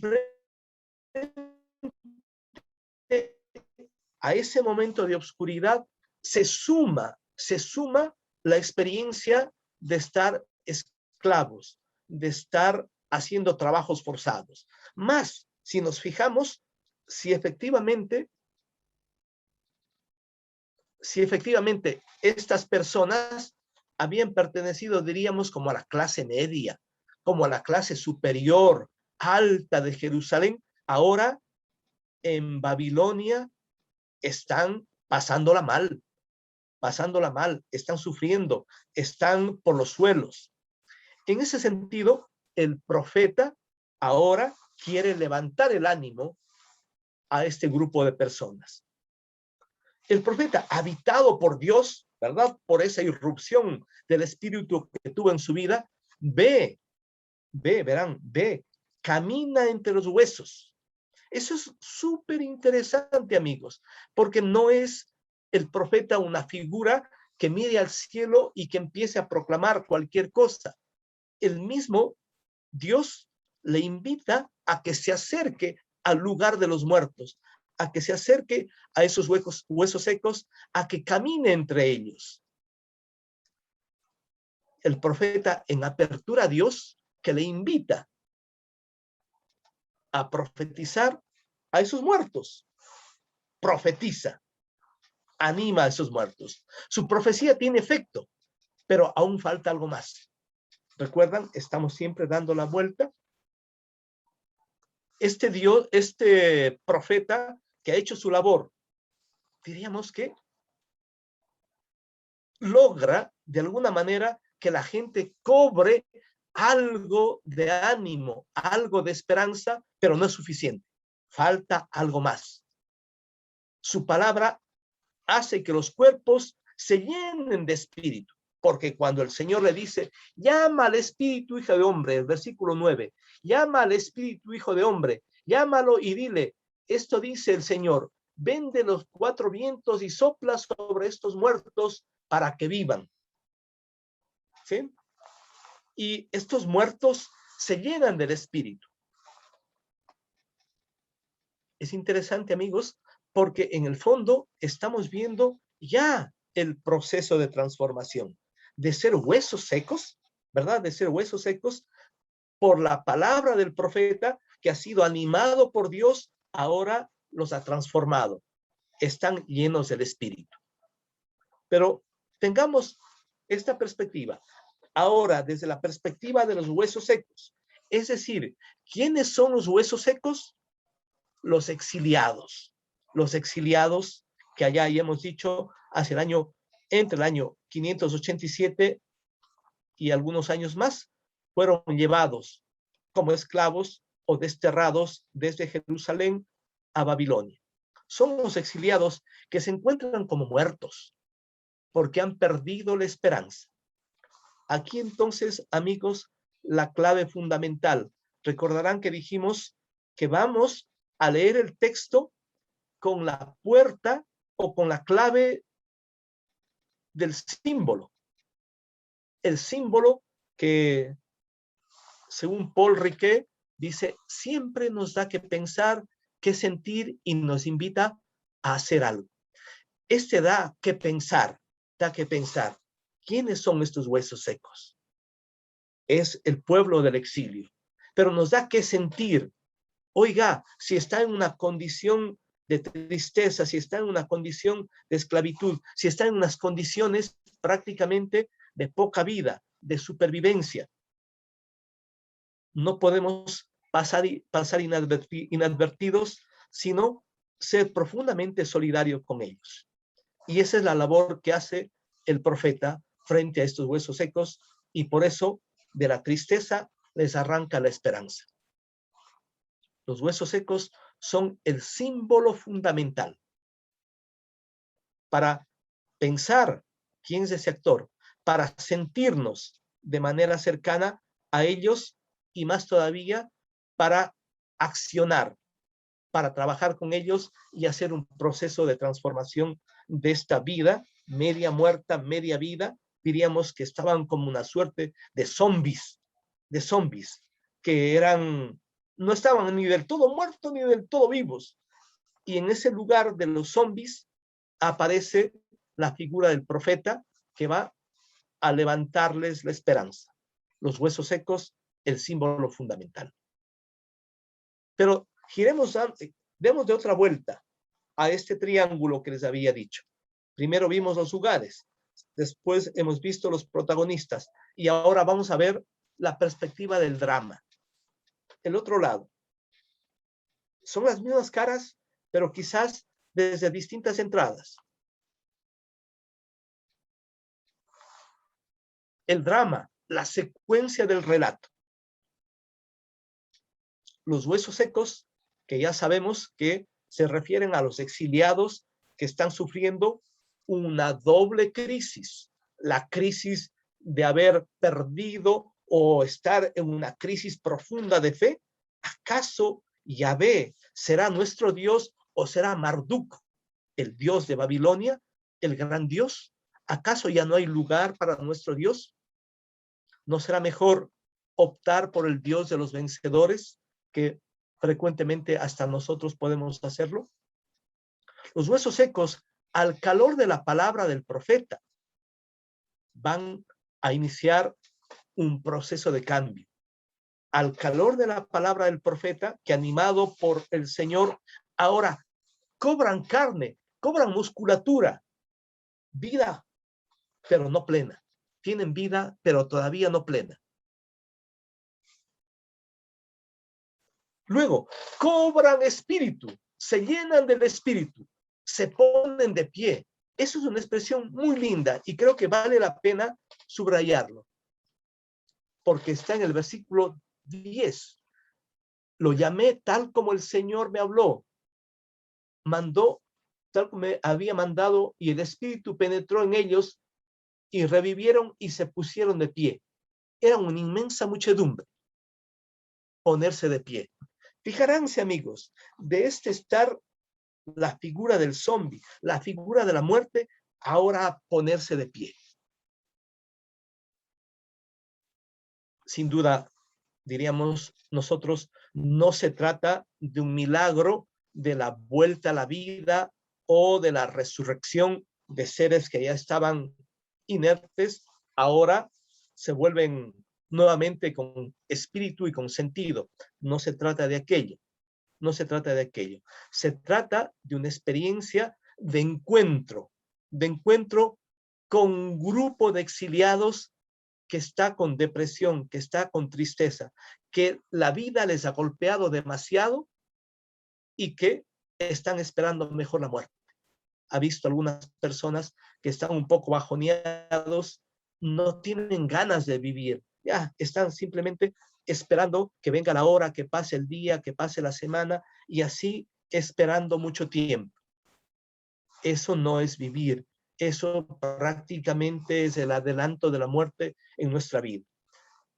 a ese momento de oscuridad se suma la experiencia de estar esclavos, de estar haciendo trabajos forzados. Más, si nos fijamos, si efectivamente estas personas habían pertenecido, diríamos, como a la clase media, como a la clase superior, alta de Jerusalén, ahora en Babilonia están pasándola mal, están sufriendo, están por los suelos. En ese sentido, el profeta ahora quiere levantar el ánimo a este grupo de personas. El profeta, habitado por Dios, ¿verdad? Por esa irrupción del espíritu que tuvo en su vida, ve, camina entre los huesos. Eso es súper interesante, amigos, porque no es el profeta una figura que mire al cielo y que empiece a proclamar cualquier cosa. El mismo Dios le invita a que se acerque al lugar de los muertos, a que se acerque a esos huesos secos, a que camine entre ellos. El profeta, en apertura a Dios, que le invita a profetizar a esos muertos. Profetiza, anima a esos muertos. Su profecía tiene efecto, pero aún falta algo más. ¿Recuerdan? Estamos siempre dando la vuelta. Este profeta que ha hecho su labor, diríamos que logra de alguna manera que la gente cobre algo de ánimo, algo de esperanza, pero no es suficiente. Falta algo más. Su palabra hace que los cuerpos se llenen de espíritu, porque cuando el Señor le dice, llama al espíritu hijo de hombre, el versículo 9, llama al espíritu hijo de hombre, llámalo y dile, esto dice el Señor, ven de los cuatro vientos y sopla sobre estos muertos para que vivan. ¿Sí? Y estos muertos se llenan del espíritu. Es interesante, amigos, porque en el fondo estamos viendo ya el proceso de transformación, de ser huesos secos, ¿verdad? De ser huesos secos por la palabra del profeta que ha sido animado por Dios, ahora los ha transformado. Están llenos del espíritu. Pero tengamos esta perspectiva. Ahora, desde la perspectiva de los huesos secos, es decir, ¿quiénes son los huesos secos? Los exiliados que allá ya hemos dicho entre el año 587 y algunos años más, fueron llevados como esclavos o desterrados desde Jerusalén a Babilonia. Son los exiliados que se encuentran como muertos porque han perdido la esperanza. Aquí entonces, amigos, la clave fundamental. Recordarán que dijimos que vamos a leer el texto con la puerta o con la clave del símbolo. El símbolo que, según Paul Riquet, dice, siempre nos da que pensar, que sentir y nos invita a hacer algo. Da que pensar. ¿Quiénes son estos huesos secos? Es el pueblo del exilio. Pero nos da que sentir. Oiga, si está en una condición de tristeza, si está en una condición de esclavitud, si está en unas condiciones prácticamente de poca vida, de supervivencia, no podemos pasar inadvertidos, sino ser profundamente solidarios con ellos. Y esa es la labor que hace el profeta frente a estos huesos secos, y por eso de la tristeza les arranca la esperanza. Los huesos secos son el símbolo fundamental para pensar quién es ese actor, para sentirnos de manera cercana a ellos y más todavía para accionar, para trabajar con ellos y hacer un proceso de transformación de esta vida, media muerta, media vida. Diríamos que estaban como una suerte de zombies que no estaban ni del todo muertos ni del todo vivos. Y en ese lugar de los zombies aparece la figura del profeta que va a levantarles la esperanza. Los huesos secos, el símbolo fundamental. Pero demos de otra vuelta a este triángulo que les había dicho. Primero vimos los lugares, Después hemos visto los protagonistas y ahora vamos a ver la perspectiva del drama. El otro lado. Son las mismas caras, pero quizás desde distintas entradas. El drama, la secuencia del relato. Los huesos secos, que ya sabemos que se refieren a los exiliados que están sufriendo una doble crisis. La crisis de haber perdido o estar en una crisis profunda de fe. ¿Acaso Yahvé será nuestro Dios o será Marduk, el Dios de Babilonia, el gran Dios? ¿Acaso ya no hay lugar para nuestro Dios? ¿No será mejor optar por el Dios de los vencedores, que frecuentemente hasta nosotros podemos hacerlo? Los huesos secos, al calor de la palabra del profeta, van a iniciar un proceso de cambio. Al calor de la palabra del profeta, que animado por el Señor, ahora cobran carne, cobran musculatura, vida, pero no plena. Tienen vida, pero todavía no plena. Luego, cobran espíritu, se llenan del espíritu, se ponen de pie. Eso es una expresión muy linda y creo que vale la pena subrayarlo, porque está en el versículo 10. Lo llamé tal como el Señor me habló. Mandó tal como me había mandado, y el espíritu penetró en ellos y revivieron y se pusieron de pie. Era una inmensa muchedumbre. Ponerse de pie. Fijaránse, amigos, de este estar la figura del zombi, la figura de la muerte, ahora ponerse de pie. Sin duda, diríamos nosotros, no se trata de un milagro de la vuelta a la vida o de la resurrección de seres que ya estaban inertes, ahora se vuelven nuevamente con espíritu y con sentido. No se trata de aquello. No se trata de aquello. Se trata de una experiencia de encuentro con un grupo de exiliados que está con depresión, que está con tristeza, que la vida les ha golpeado demasiado y que están esperando mejor la muerte. Ha visto algunas personas que están un poco bajoneados, no tienen ganas de vivir, ya están simplemente esperando que venga la hora, que pase el día, que pase la semana, y así esperando mucho tiempo. Eso no es vivir. Eso prácticamente es el adelanto de la muerte en nuestra vida.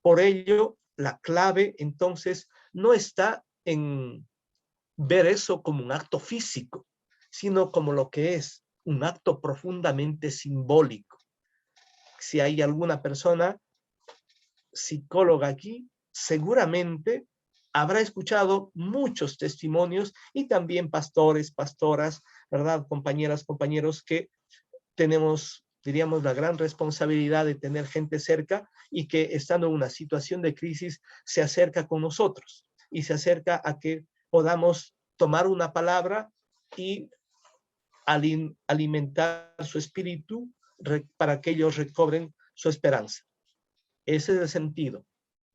Por ello, la clave entonces no está en ver eso como un acto físico, sino como lo que es un acto profundamente simbólico. Si hay alguna persona psicóloga aquí, seguramente habrá escuchado muchos testimonios y también pastores, pastoras, ¿verdad? Compañeras, compañeros, que tenemos, diríamos, la gran responsabilidad de tener gente cerca y que estando en una situación de crisis se acerca con nosotros y se acerca a que podamos tomar una palabra y alimentar su espíritu para que ellos recobren su esperanza. Ese es el sentido.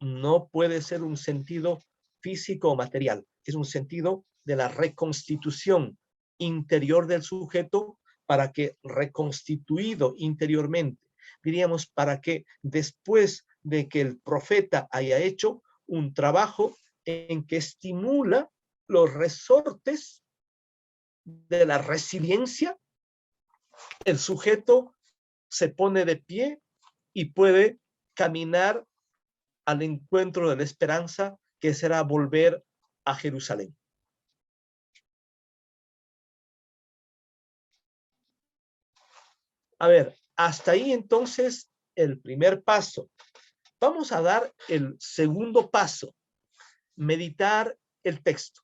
No puede ser un sentido físico o material. Es un sentido de la reconstitución interior del sujeto, para que reconstituido interiormente, diríamos, para que después de que el profeta haya hecho un trabajo en que estimula los resortes de la resiliencia, el sujeto se pone de pie y puede caminar al encuentro de la esperanza, que será volver a Jerusalén. A ver, hasta ahí entonces el primer paso. Vamos a dar el segundo paso, meditar el texto.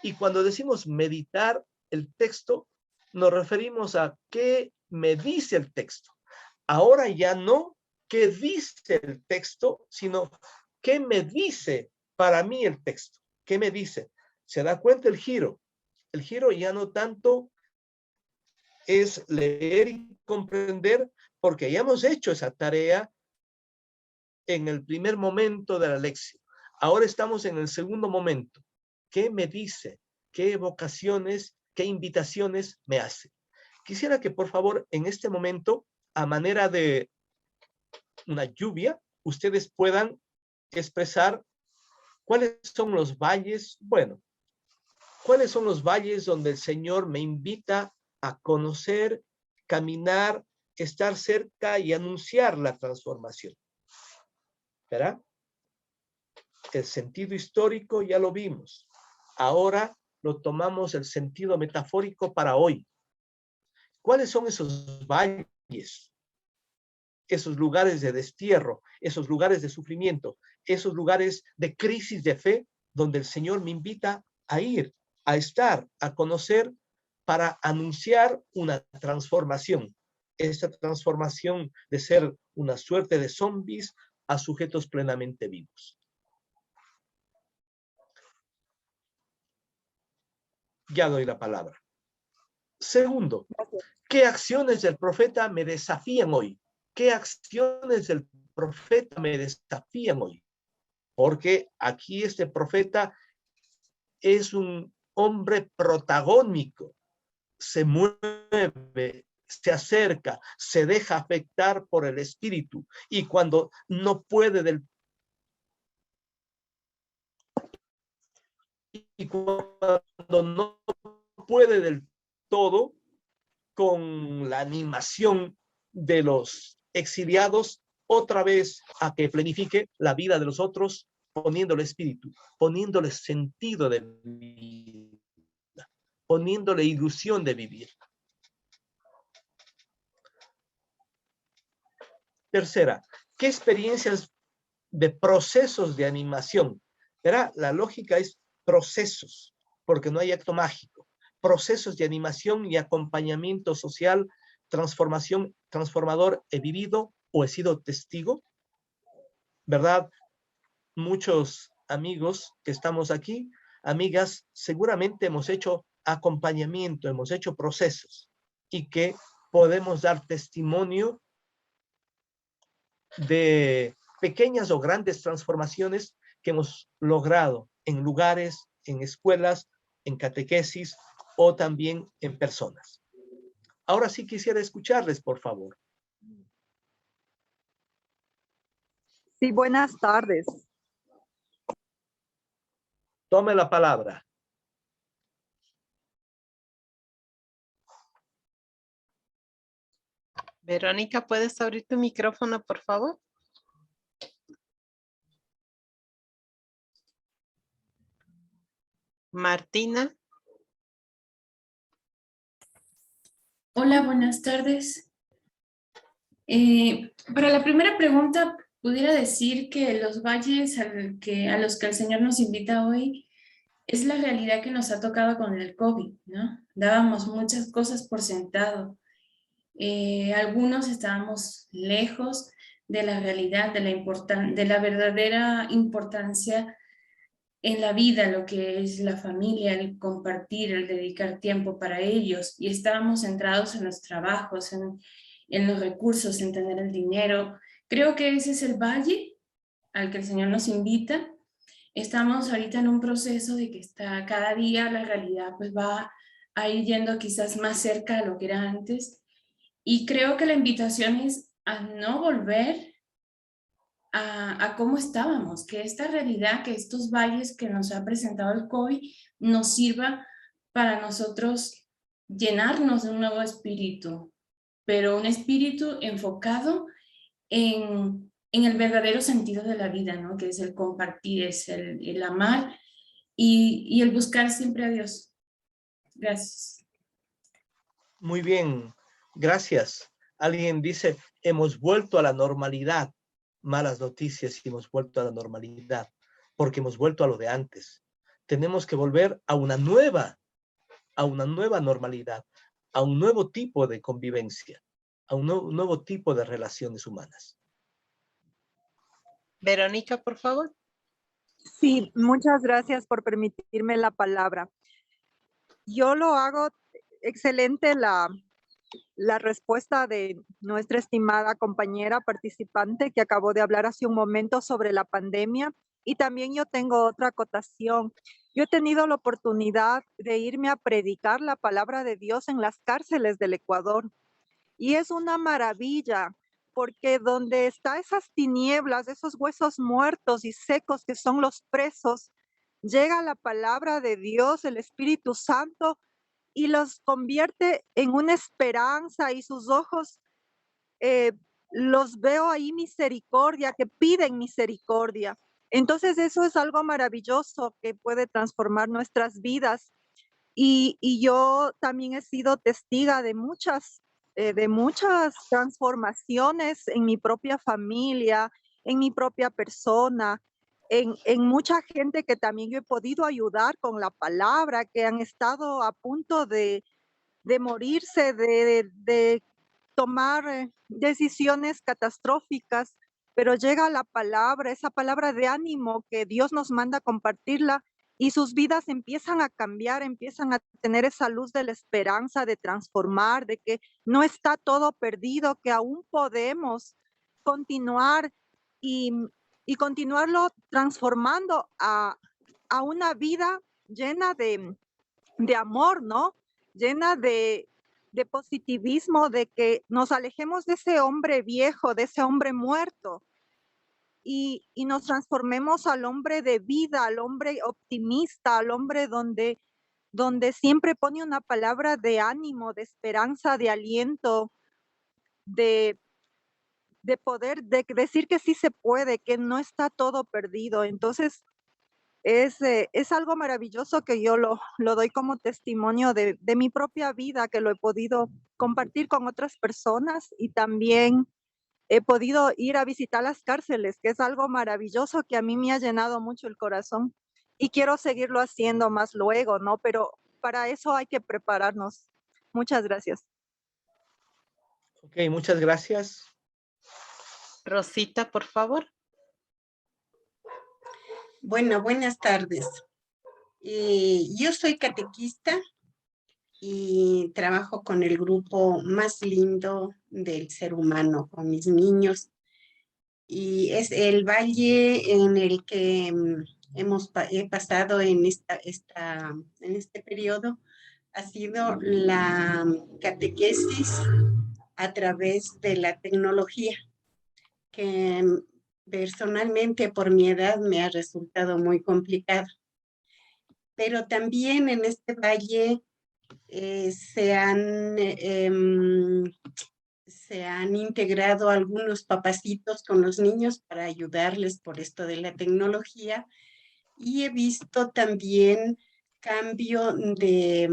Y cuando decimos meditar el texto, nos referimos a qué me dice el texto. Ahora ya no qué dice el texto, sino qué me dice para mí el texto. ¿Qué me dice? ¿Se da cuenta el giro? El giro ya no tanto es leer y comprender, porque ya hemos hecho esa tarea en el primer momento de la lección. Ahora estamos en el segundo momento. ¿Qué me dice? ¿Qué evocaciones, qué invitaciones me hace? Quisiera que, por favor, en este momento, a manera de una lluvia, ustedes puedan expresar cuáles son los valles, bueno, cuáles son los valles donde el Señor me invita a conocer, caminar, estar cerca y anunciar la transformación. ¿Verdad? El sentido histórico ya lo vimos. Ahora lo tomamos el sentido metafórico para hoy. ¿Cuáles son esos valles? Esos lugares de destierro, esos lugares de sufrimiento, esos lugares de crisis de fe, donde el Señor me invita a ir, a estar, a conocer, para anunciar una transformación. Esta transformación de ser una suerte de zombies a sujetos plenamente vivos. Ya doy la palabra. Segundo, ¿qué acciones del profeta me desafían hoy? ¿Qué acciones del profeta me desafían hoy? Porque aquí este profeta es un hombre protagónico, se mueve, se acerca, se deja afectar por el Espíritu, y cuando no puede del todo con la animación de los exiliados, otra vez a que planifique la vida de los otros, poniéndole espíritu, poniéndole sentido de vida, poniéndole ilusión de vivir. Tercera, ¿qué experiencias de procesos de animación? Verá, la lógica es procesos, porque no hay acto mágico. Procesos de animación y acompañamiento social, transformación, transformador, he vivido o he sido testigo, ¿verdad? Muchos amigos que estamos aquí, amigas, seguramente hemos hecho acompañamiento, hemos hecho procesos, y que podemos dar testimonio de pequeñas o grandes transformaciones que hemos logrado en lugares, en escuelas, en catequesis o también en personas. Ahora sí quisiera escucharles, por favor. Sí, buenas tardes. Tome la palabra. Verónica, ¿puedes abrir tu micrófono, por favor? Martina. Hola, buenas tardes. Para la primera pregunta, pudiera decir que los valles a los que el Señor nos invita hoy es la realidad que nos ha tocado con el COVID, ¿no? Dábamos muchas cosas por sentado. Algunos estábamos lejos de la realidad, de la verdadera importancia en la vida, lo que es la familia, el compartir, el dedicar tiempo para ellos, y estábamos centrados en los trabajos, en los recursos, en tener el dinero. Creo que ese es el valle al que el Señor nos invita. Estamos ahorita en un proceso de que cada día la realidad pues va a ir yendo quizás más cerca de lo que era antes, y creo que la invitación es a no volver a cómo estábamos, que esta realidad, que estos valles que nos ha presentado el COVID nos sirva para nosotros llenarnos de un nuevo espíritu, pero un espíritu enfocado en el verdadero sentido de la vida, ¿no? Que es el compartir, es el amar y el buscar siempre a Dios. Gracias. Muy bien, gracias. Alguien dice, hemos vuelto a la normalidad. Malas noticias y hemos vuelto a la normalidad, porque hemos vuelto a lo de antes. Tenemos que volver a una nueva normalidad, a un nuevo tipo de convivencia, a un nuevo tipo de relaciones humanas. Verónica, por favor. Sí, muchas gracias por permitirme la palabra. Yo lo hago excelente la respuesta de nuestra estimada compañera participante que acabó de hablar hace un momento sobre la pandemia. Y también yo tengo otra acotación. Yo he tenido la oportunidad de irme a predicar la palabra de Dios en las cárceles del Ecuador. Y es una maravilla, porque donde está esas tinieblas, esos huesos muertos y secos que son los presos, llega la palabra de Dios, el Espíritu Santo, y los convierte en una esperanza, y sus ojos los veo ahí misericordia, que piden misericordia. Entonces eso es algo maravilloso que puede transformar nuestras vidas. Y yo también he sido testiga de muchas transformaciones en mi propia familia, en mi propia persona, en mucha gente que también yo he podido ayudar con la palabra, que han estado a punto de morirse, de tomar decisiones catastróficas, pero llega la palabra, esa palabra de ánimo que Dios nos manda a compartirla, y sus vidas empiezan a cambiar, empiezan a tener esa luz de la esperanza, de transformar, de que no está todo perdido, que aún podemos continuar y, y continuarlo transformando a una vida llena de amor, ¿no? Llena de positivismo, de que nos alejemos de ese hombre viejo, de ese hombre muerto, y nos transformemos al hombre de vida, al hombre optimista, al hombre donde siempre pone una palabra de ánimo, de esperanza, de aliento, de poder, de decir que sí se puede, que no está todo perdido. Entonces, es algo maravilloso que yo lo doy como testimonio de mi propia vida, que lo he podido compartir con otras personas, y también he podido ir a visitar las cárceles, que es algo maravilloso que a mí me ha llenado mucho el corazón, y quiero seguirlo haciendo más luego, ¿no? Pero para eso hay que prepararnos. Muchas gracias. Ok, muchas gracias. Rosita, por favor. Bueno, buenas tardes. Yo soy catequista y trabajo con el grupo más lindo del ser humano, con mis niños. Y es el valle en el que he pasado en este periodo, ha sido la catequesis a través de la tecnología, que personalmente por mi edad me ha resultado muy complicado. Pero también en este valle se han integrado algunos papacitos con los niños para ayudarles por esto de la tecnología, y he visto también cambio de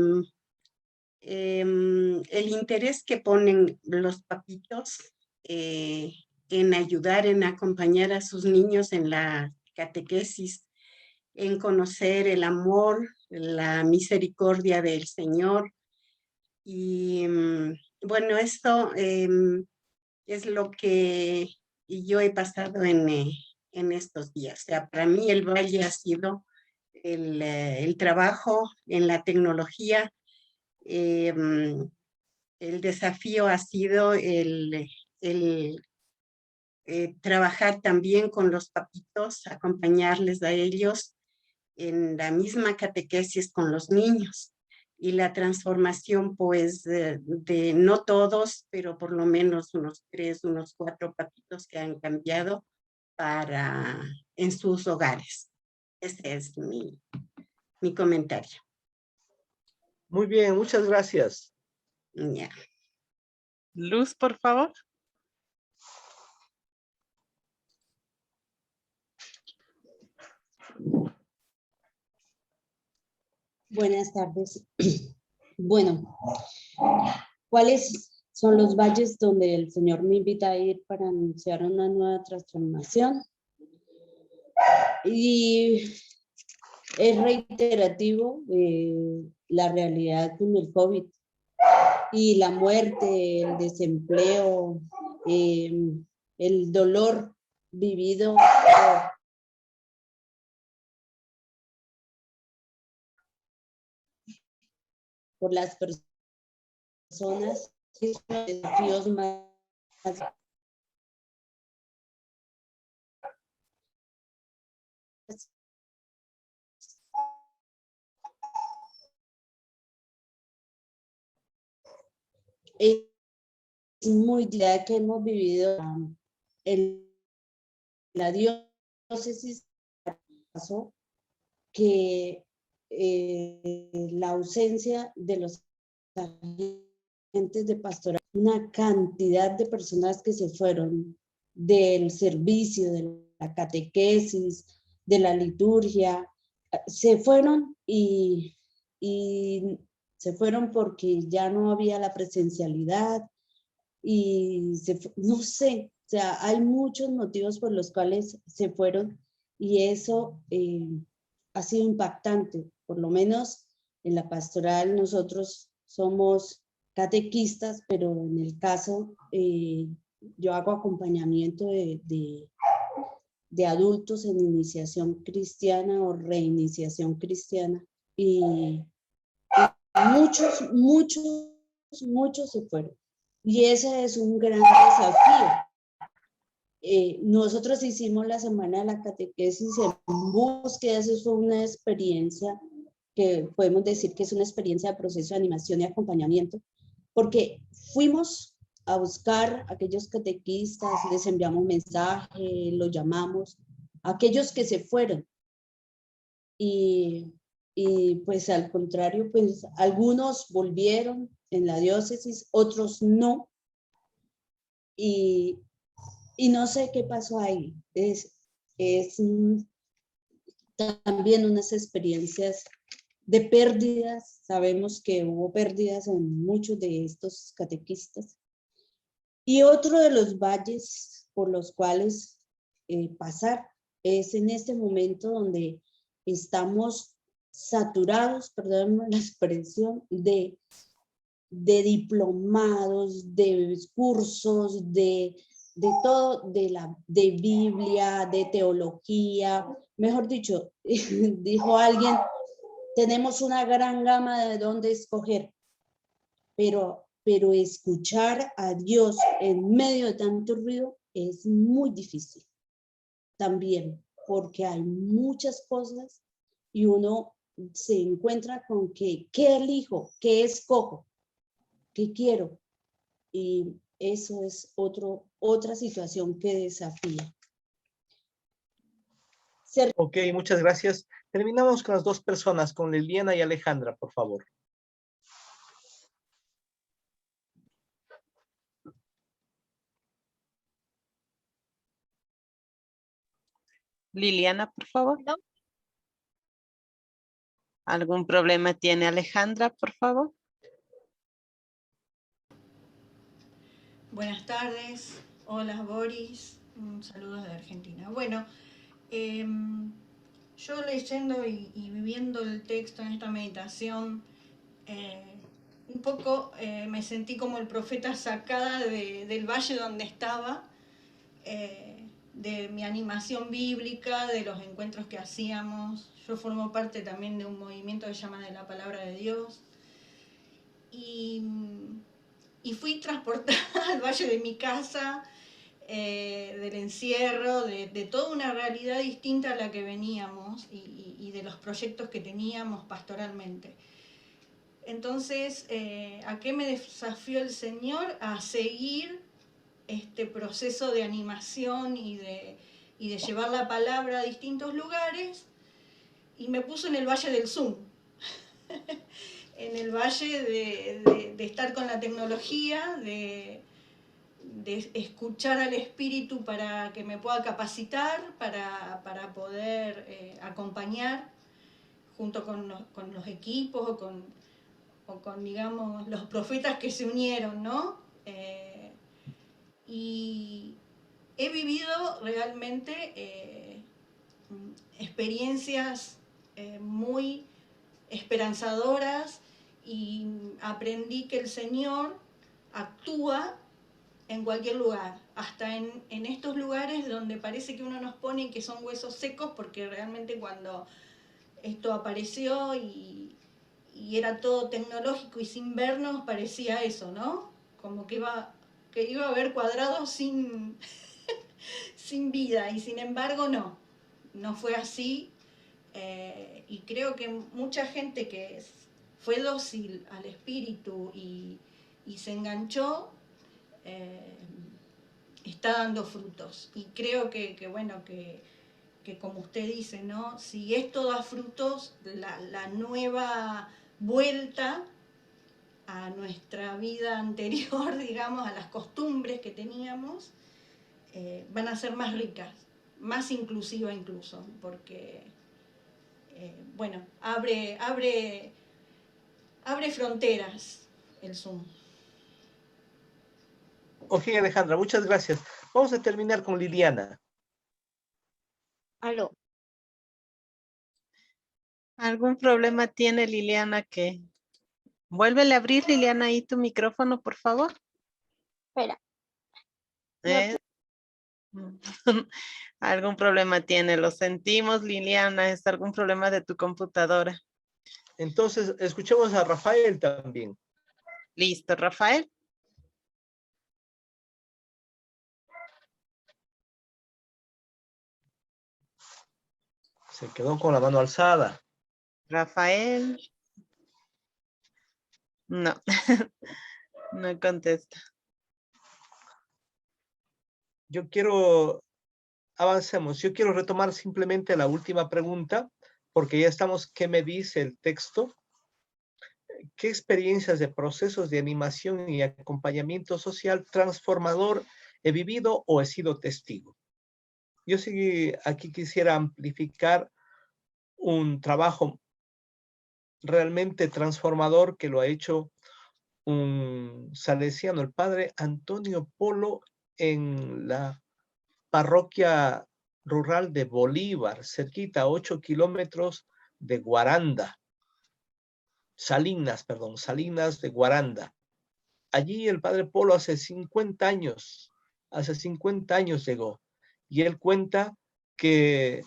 el interés que ponen los papitos en ayudar, en acompañar a sus niños en la catequesis, en conocer el amor, la misericordia del Señor. Y bueno, esto es lo que yo he pasado en estos días. O sea, para mí el valle ha sido el trabajo en la tecnología. El desafío ha sido el trabajar también con los papitos, acompañarles a ellos en la misma catequesis con los niños, y la transformación pues de no todos, pero por lo menos unos 3, unos 4 papitos que han cambiado en sus hogares. Ese es mi comentario. Muy bien, muchas gracias. Ya. Luz, por favor. Buenas tardes. Bueno, ¿cuáles son los valles donde el Señor me invita a ir para anunciar una nueva transformación? Y es reiterativo la realidad con el COVID y la muerte, el desempleo, el dolor vivido por las personas es uno de los desafíos más es muy ya que hemos vivido en la diócesis, pasó que la ausencia de los agentes de pastoral, una cantidad de personas que se fueron del servicio, de la catequesis, de la liturgia, se fueron y se fueron porque ya no había la presencialidad y no sé, o sea, hay muchos motivos por los cuales se fueron y eso ha sido impactante. Por lo menos en la pastoral nosotros somos catequistas, pero en el caso yo hago acompañamiento de adultos en iniciación cristiana o reiniciación cristiana y muchos se fueron. Y ese es un gran desafío. Nosotros hicimos la Semana de la Catequesis en búsqueda, eso fue una experiencia que podemos decir que es una experiencia de proceso de animación y acompañamiento, porque fuimos a buscar a aquellos catequistas, les enviamos mensaje, los llamamos, a aquellos que se fueron. Y pues al contrario, pues algunos volvieron en la diócesis, otros no. Y no sé qué pasó ahí. Es también unas experiencias de pérdidas. Sabemos que hubo pérdidas en muchos de estos catequistas. Y otro de los valles por los cuales pasar es en este momento donde estamos saturados, perdón la expresión, de diplomados, de cursos, de todo, de Biblia, de teología, mejor dicho, dijo alguien, tenemos una gran gama de dónde escoger, pero escuchar a Dios en medio de tanto ruido es muy difícil también, porque hay muchas cosas y uno se encuentra con que, ¿qué elijo? ¿Qué escojo? ¿Qué quiero? Y eso es otra situación que desafía. Ok, muchas gracias. Terminamos con las dos personas, con Liliana y Alejandra, por favor. Liliana, por favor. No. ¿Algún problema tiene Alejandra, por favor? Buenas tardes. Hola, Boris. Saludos de Argentina. Bueno, yo leyendo y viviendo el texto en esta meditación, un poco me sentí como el profeta sacada del valle donde estaba, de mi animación bíblica, de los encuentros que hacíamos. Yo formo parte también de un movimiento que se llama de la Palabra de Dios. Y fui transportada al valle de mi casa, del encierro, de toda una realidad distinta a la que veníamos y de los proyectos que teníamos pastoralmente. Entonces, ¿a qué me desafió el Señor? A seguir este proceso de animación y de llevar la palabra a distintos lugares, y me puso en el Valle del Zoom. En el valle de estar con la tecnología, de escuchar al Espíritu para que me pueda capacitar, para poder acompañar junto con los equipos o con, digamos, los profetas que se unieron, ¿no? Y he vivido realmente experiencias muy esperanzadoras, y aprendí que el Señor actúa en cualquier lugar, hasta en estos lugares donde parece que uno nos pone que son huesos secos, porque realmente cuando esto apareció y era todo tecnológico y sin vernos, parecía eso, ¿no? como que iba a haber cuadrados sin, sin vida, y sin embargo no fue así. Y creo que mucha gente que fue dócil al espíritu y se enganchó, está dando frutos. Y creo que bueno, que como usted dice, ¿no? Si esto da frutos, la nueva vuelta a nuestra vida anterior, digamos, a las costumbres que teníamos, van a ser más ricas, más inclusivas incluso, porque, bueno, abre fronteras el Zoom. Ok, Alejandra, muchas gracias. Vamos a terminar con Liliana. Aló. ¿Algún problema tiene Liliana que... Vuélvele a abrir, Liliana, ahí tu micrófono, por favor. Espera. Algún problema tiene, lo sentimos, Liliana, es algún problema de tu computadora. Entonces, escuchemos a Rafael también. Listo, Rafael. Se quedó con la mano alzada. Rafael. No, no contesta. Avancemos. Yo quiero retomar simplemente la última pregunta, porque ya estamos, ¿qué me dice el texto? ¿Qué experiencias de procesos de animación y acompañamiento social transformador he vivido o he sido testigo? Yo sí aquí quisiera amplificar un trabajo realmente transformador que lo ha hecho un salesiano, el padre Antonio Polo, en la parroquia rural de Bolívar, cerquita, a 8 kilómetros de Guaranda. Salinas de Guaranda. Allí el padre Polo hace 50 años llegó. Y él cuenta que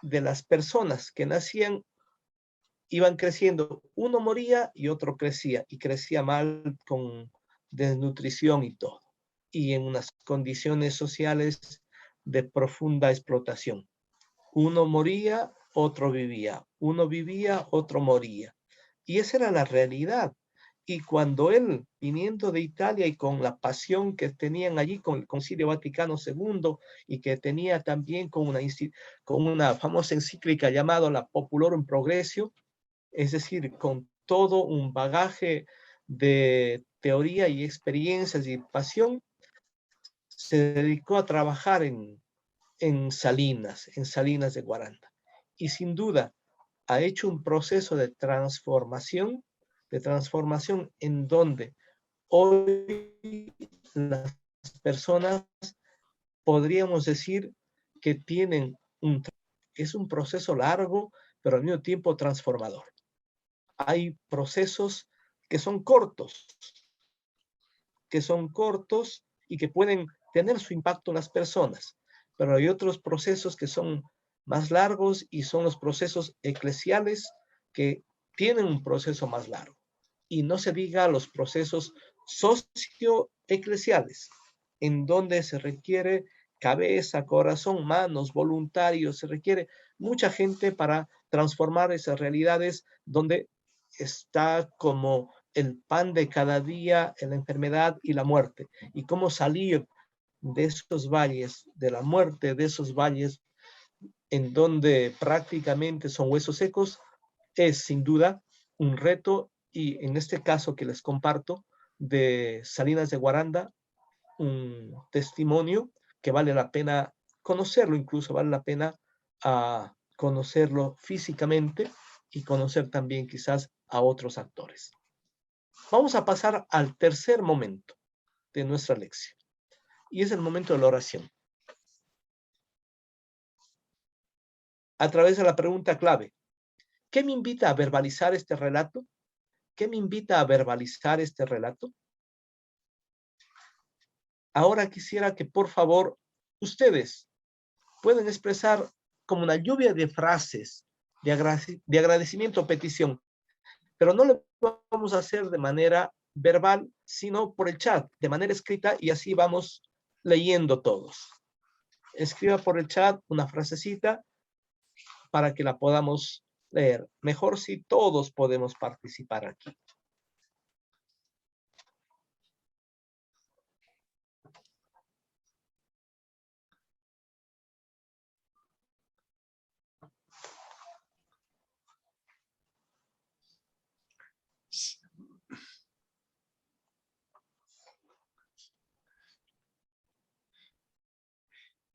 de las personas que nacían, iban creciendo, uno moría y otro crecía, y crecía mal, con desnutrición y todo, y en unas condiciones sociales de profunda explotación. Uno moría, otro vivía, uno vivía, otro moría, y esa era la realidad. Y cuando él, viniendo de Italia y con la pasión que tenían allí con el Concilio Vaticano II, y que tenía también con una famosa encíclica llamada la Populorum Progressio, es decir, con todo un bagaje de teoría y experiencias y pasión, se dedicó a trabajar en Salinas de Guaranda. Y sin duda ha hecho un proceso de transformación en donde hoy las personas podríamos decir que tienen es un proceso largo, pero al mismo tiempo transformador. Hay procesos que son cortos y que pueden tener su impacto en las personas, pero hay otros procesos que son más largos, y son los procesos eclesiales, que tienen un proceso más largo. Y no se diga los procesos socioeclesiales, en donde se requiere cabeza, corazón, manos, voluntarios, se requiere mucha gente para transformar esas realidades donde está como el pan de cada día en la enfermedad y la muerte, y cómo salir de esos valles, de la muerte, de esos valles en donde prácticamente son huesos secos, es sin duda un reto. Y en este caso que les comparto de Salinas de Guaranda, un testimonio que vale la pena conocerlo, incluso vale la pena conocerlo físicamente, y conocer también quizás a otros actores. Vamos a pasar al tercer momento de nuestra lección, y es el momento de la oración. A través de la pregunta clave, ¿qué me invita a verbalizar este relato? ¿Qué me invita a verbalizar este relato? Ahora quisiera que, por favor, ustedes pueden expresar como una lluvia de frases de agradecimiento o petición, pero no lo vamos a hacer de manera verbal, sino por el chat, de manera escrita, y así vamos leyendo todos. Escriba por el chat una frasecita para que la podamos leer. Mejor si todos podemos participar aquí.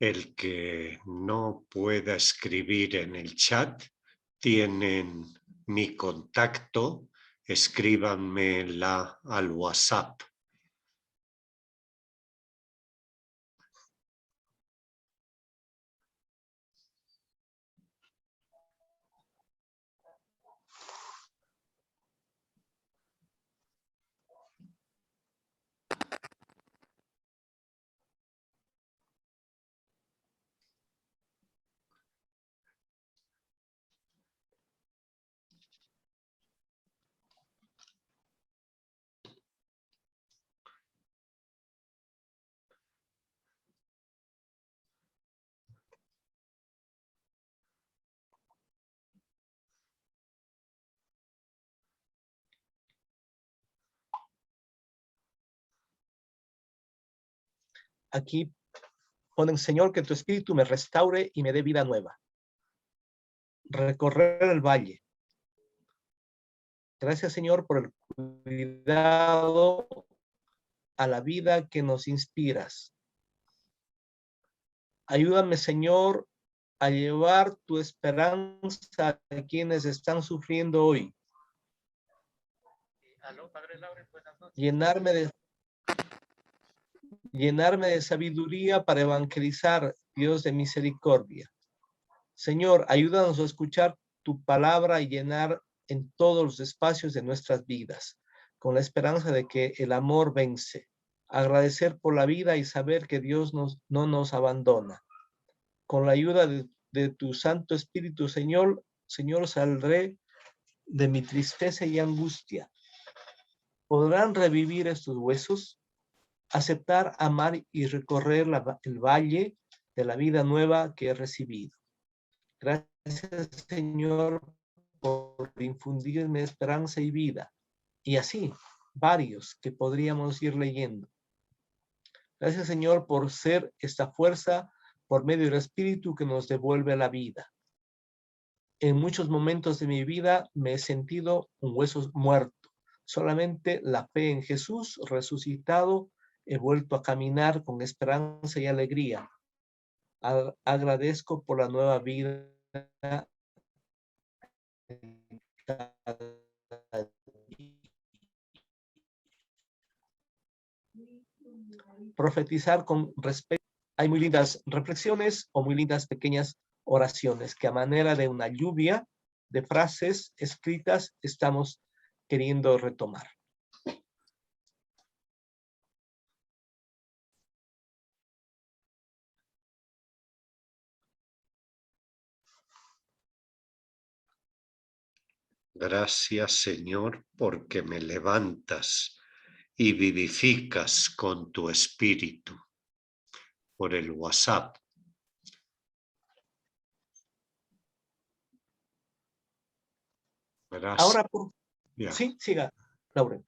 El que no pueda escribir en el chat, tienen mi contacto, escríbanmela al WhatsApp. Aquí ponen, Señor, que tu espíritu me restaure y me dé vida nueva. Recorrer el valle. Gracias, Señor, por el cuidado a la vida que nos inspiras. Ayúdame, Señor, a llevar tu esperanza a quienes están sufriendo hoy. Llenarme de sabiduría para evangelizar, Dios de misericordia. Señor, ayúdanos a escuchar tu palabra y llenar en todos los espacios de nuestras vidas, con la esperanza de que el amor vence. Agradecer por la vida y saber que Dios no nos abandona. Con la ayuda de tu Santo Espíritu, Señor, saldré de mi tristeza y angustia. ¿Podrán revivir estos huesos? Aceptar, amar y recorrer el valle de la vida nueva que he recibido. Gracias, Señor, por infundirme esperanza y vida. Y así, varios que podríamos ir leyendo. Gracias, Señor, por ser esta fuerza por medio del Espíritu que nos devuelve la vida. En muchos momentos de mi vida me he sentido un hueso muerto. Solamente la fe en Jesús resucitado he vuelto a caminar con esperanza y alegría. Agradezco por la nueva vida. Profetizar con respeto. Hay muy lindas reflexiones o muy lindas pequeñas oraciones que a manera de una lluvia de frases escritas estamos queriendo retomar. Gracias, Señor, porque me levantas y vivificas con tu espíritu. Por el WhatsApp. Gracias. Ahora, sí, siga, Laura.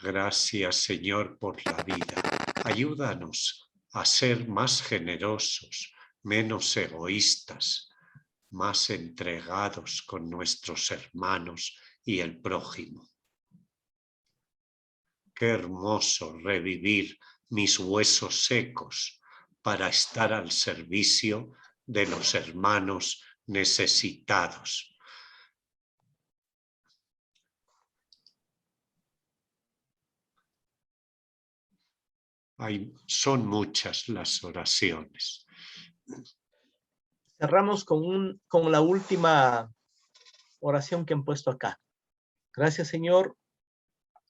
Gracias, Señor, por la vida. Ayúdanos a ser más generosos, menos egoístas, más entregados con nuestros hermanos y el prójimo. Qué hermoso revivir mis huesos secos para estar al servicio de los hermanos necesitados. Son muchas las oraciones. Cerramos con la última oración que han puesto acá. Gracias, Señor.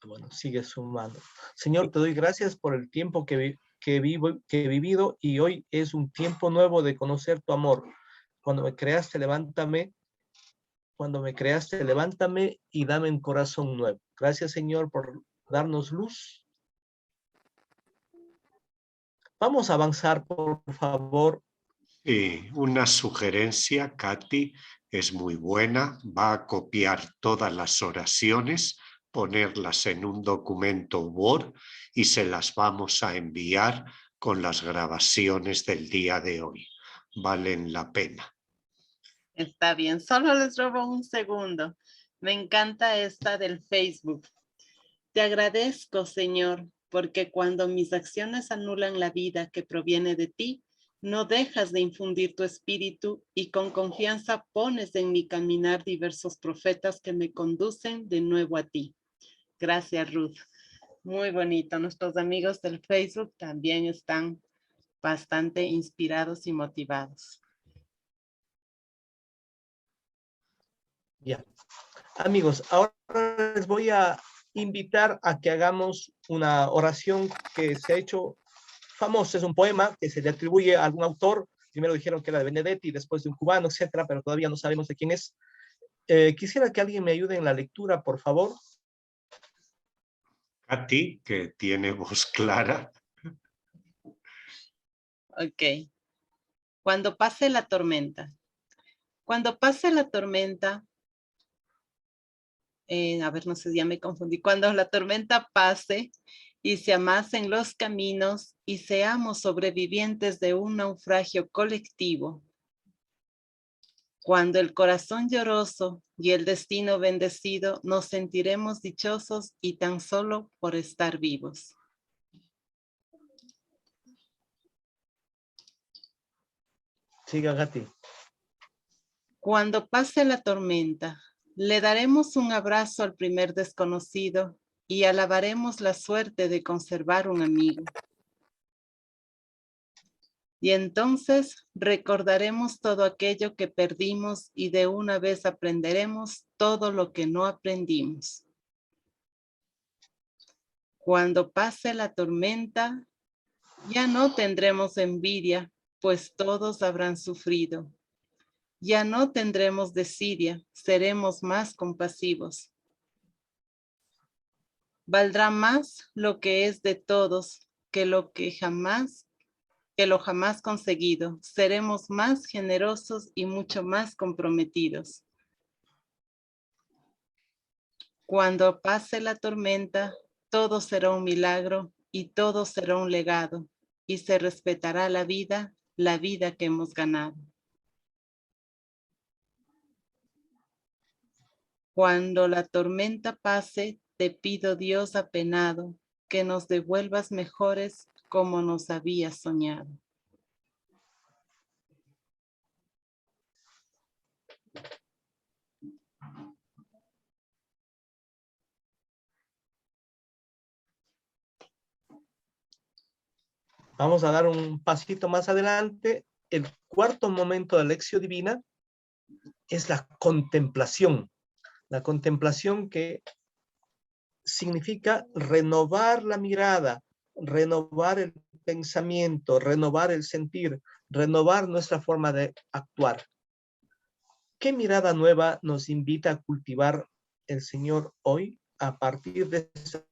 Bueno, sigue sumando. Señor, te doy gracias por el tiempo que he vivido y hoy es un tiempo nuevo de conocer tu amor. Cuando me creaste, levántame y dame un corazón nuevo. Gracias, Señor, por darnos luz. Vamos a avanzar, por favor. Sí, una sugerencia, Katy, es muy buena. Va a copiar todas las oraciones, ponerlas en un documento Word y se las vamos a enviar con las grabaciones del día de hoy. Valen la pena. Está bien, solo les robo un segundo. Me encanta esta del Facebook. Te agradezco, Señor, porque cuando mis acciones anulan la vida que proviene de ti, no dejas de infundir tu espíritu y con confianza pones en mi caminar diversos profetas que me conducen de nuevo a ti. Gracias, Ruth. Muy bonito. Nuestros amigos del Facebook también están bastante inspirados y motivados. Ya. Amigos, ahora les voy a invitar a que hagamos una oración que se ha hecho famosa. Es un poema que se le atribuye a algún autor. Primero dijeron que era de Benedetti, después de un cubano, etcétera, pero todavía no sabemos de quién es. Quisiera que alguien me ayude en la lectura, por favor. Katy, que tiene voz clara. Ok. Cuando pase la tormenta. Cuando pase la tormenta, a ver, no sé, ya me confundí. Cuando la tormenta pase y se amasen los caminos y seamos sobrevivientes de un naufragio colectivo. Cuando el corazón lloroso y el destino bendecido nos sentiremos dichosos y tan solo por estar vivos. Siga, Gati. Cuando pase la tormenta, le daremos un abrazo al primer desconocido y alabaremos la suerte de conservar un amigo. Y entonces recordaremos todo aquello que perdimos y de una vez aprenderemos todo lo que no aprendimos. Cuando pase la tormenta, ya no tendremos envidia, pues todos habrán sufrido. Ya no tendremos desidia, seremos más compasivos. Valdrá más lo que es de todos que lo jamás conseguido. Seremos más generosos y mucho más comprometidos. Cuando pase la tormenta, todo será un milagro y todo será un legado, y se respetará la vida que hemos ganado. Cuando la tormenta pase, te pido, Dios apenado, que nos devuelvas mejores como nos habías soñado. Vamos a dar un pasito más adelante. El cuarto momento de la lección divina es la contemplación. La contemplación que significa renovar la mirada, renovar el pensamiento, renovar el sentir, renovar nuestra forma de actuar. ¿Qué mirada nueva nos invita a cultivar el Señor hoy a partir de este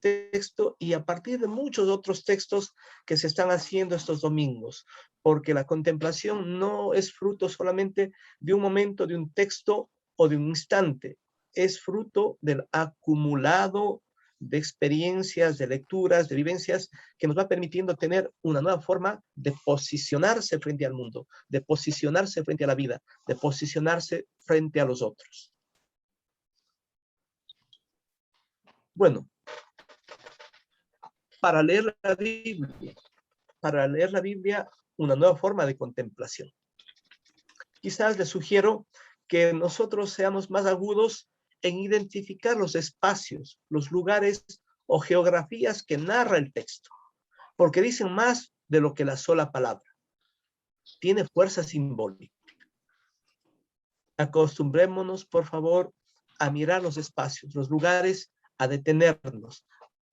texto y a partir de muchos otros textos que se están haciendo estos domingos? Porque la contemplación no es fruto solamente de un momento, de un texto o de un instante. Es fruto del acumulado de experiencias, de lecturas, de vivencias que nos va permitiendo tener una nueva forma de posicionarse frente al mundo, de posicionarse frente a la vida, de posicionarse frente a los otros. Bueno, para leer la Biblia, una nueva forma de contemplación. Quizás les sugiero que nosotros seamos más agudos en identificar los espacios, los lugares o geografías que narra el texto, porque dicen más de lo que la sola palabra. Tiene fuerza simbólica. Acostumbrémonos, por favor, a mirar los espacios, los lugares, a detenernos,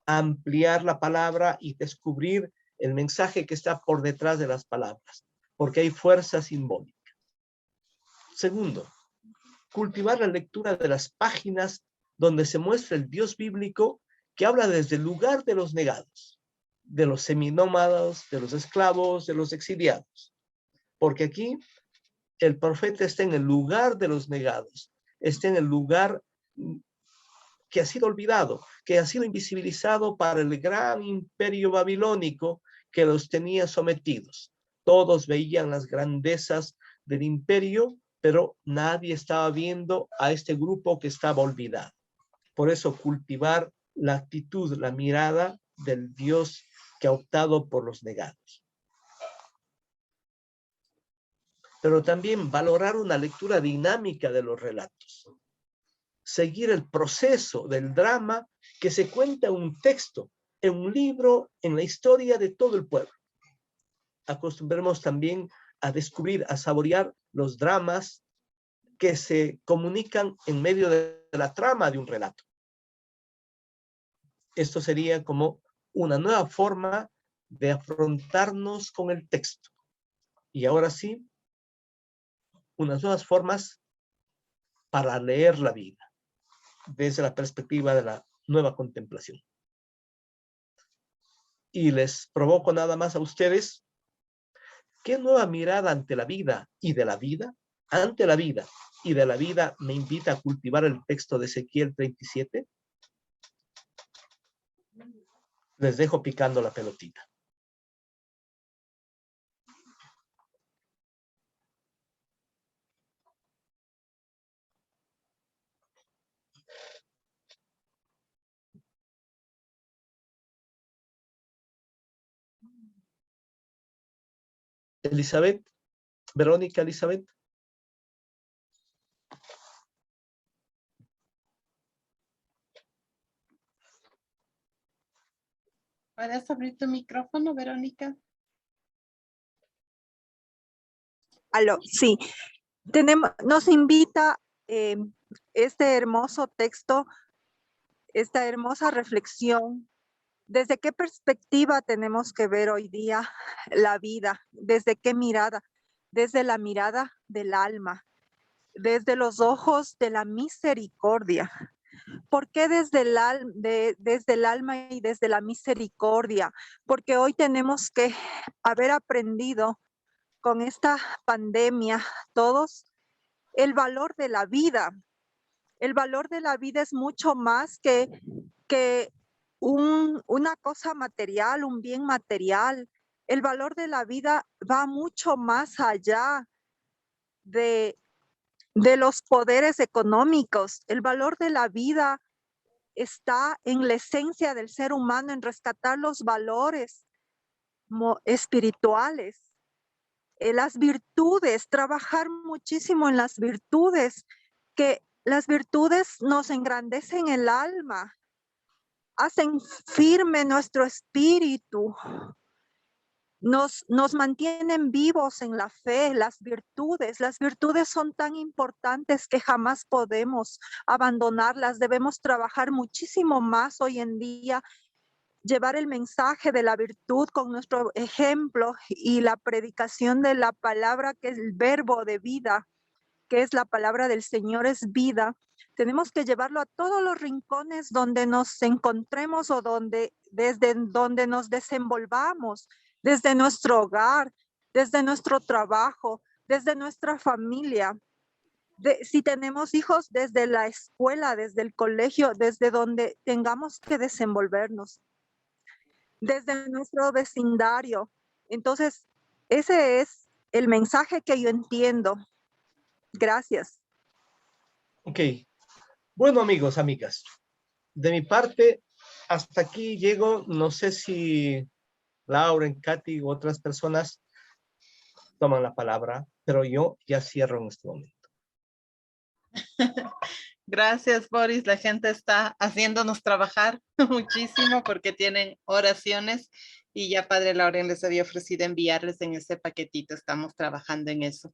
a ampliar la palabra y descubrir el mensaje que está por detrás de las palabras, porque hay fuerza simbólica. Segundo, cultivar la lectura de las páginas donde se muestra el Dios bíblico que habla desde el lugar de los negados, de los seminómadas, de los esclavos, de los exiliados. Porque aquí el profeta está en el lugar de los negados, está en el lugar que ha sido olvidado, que ha sido invisibilizado para el gran imperio babilónico que los tenía sometidos. Todos veían las grandezas del imperio, pero nadie estaba viendo a este grupo que estaba olvidado. Por eso cultivar la actitud, la mirada del Dios que ha optado por los negados. Pero también valorar una lectura dinámica de los relatos. Seguir el proceso del drama que se cuenta en un texto, en un libro, en la historia de todo el pueblo. Acostumbremos también a descubrir, a saborear los dramas que se comunican en medio de la trama de un relato. Esto sería como una nueva forma de afrontarnos con el texto. Y ahora sí, unas nuevas formas para leer la vida desde la perspectiva de la nueva contemplación. Y les provoco nada más a ustedes, ¿qué nueva mirada ante la vida y de la vida? Ante la vida y de la vida me invita a cultivar el texto de Ezequiel 37. Les dejo picando la pelotita. Elizabeth, Verónica, Elizabeth. ¿Puedes abrir tu micrófono, Verónica? Aló, sí. Nos invita este hermoso texto, esta hermosa reflexión. ¿Desde qué perspectiva tenemos que ver hoy día la vida? ¿Desde qué mirada? Desde la mirada del alma, desde los ojos de la misericordia. ¿Por qué desde el alma y desde la misericordia? Porque hoy tenemos que haber aprendido con esta pandemia todos el valor de la vida. El valor de la vida es mucho más que una cosa material, un bien material. El valor de la vida va mucho más allá de los poderes económicos. El valor de la vida está en la esencia del ser humano, en rescatar los valores espirituales, las virtudes, trabajar muchísimo en las virtudes, que las virtudes nos engrandecen el alma, hacen firme nuestro espíritu, nos mantienen vivos en la fe. Las virtudes son tan importantes que jamás podemos abandonarlas. Debemos trabajar muchísimo más hoy en día, llevar el mensaje de la virtud con nuestro ejemplo y la predicación de la palabra, que es el verbo de vida, que es la palabra del Señor, es vida. Tenemos que llevarlo a todos los rincones donde nos encontremos o desde donde nos desenvolvamos, desde nuestro hogar, desde nuestro trabajo, desde nuestra familia. Si tenemos hijos, desde la escuela, desde el colegio, desde donde tengamos que desenvolvernos, desde nuestro vecindario. Entonces, ese es el mensaje que yo entiendo. Gracias. Ok. Bueno, amigos, amigas, de mi parte, hasta aquí llego. No sé si Lauren, Katy u otras personas toman la palabra, pero yo ya cierro en este momento. Gracias, Boris. La gente está haciéndonos trabajar muchísimo porque tienen oraciones y ya Padre Lauren les había ofrecido enviarles en ese paquetito. Estamos trabajando en eso.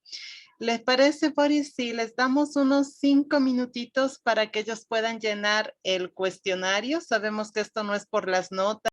¿Les parece, Boris, si les damos unos 5 minutitos para que ellos puedan llenar el cuestionario? Sabemos que esto no es por las notas.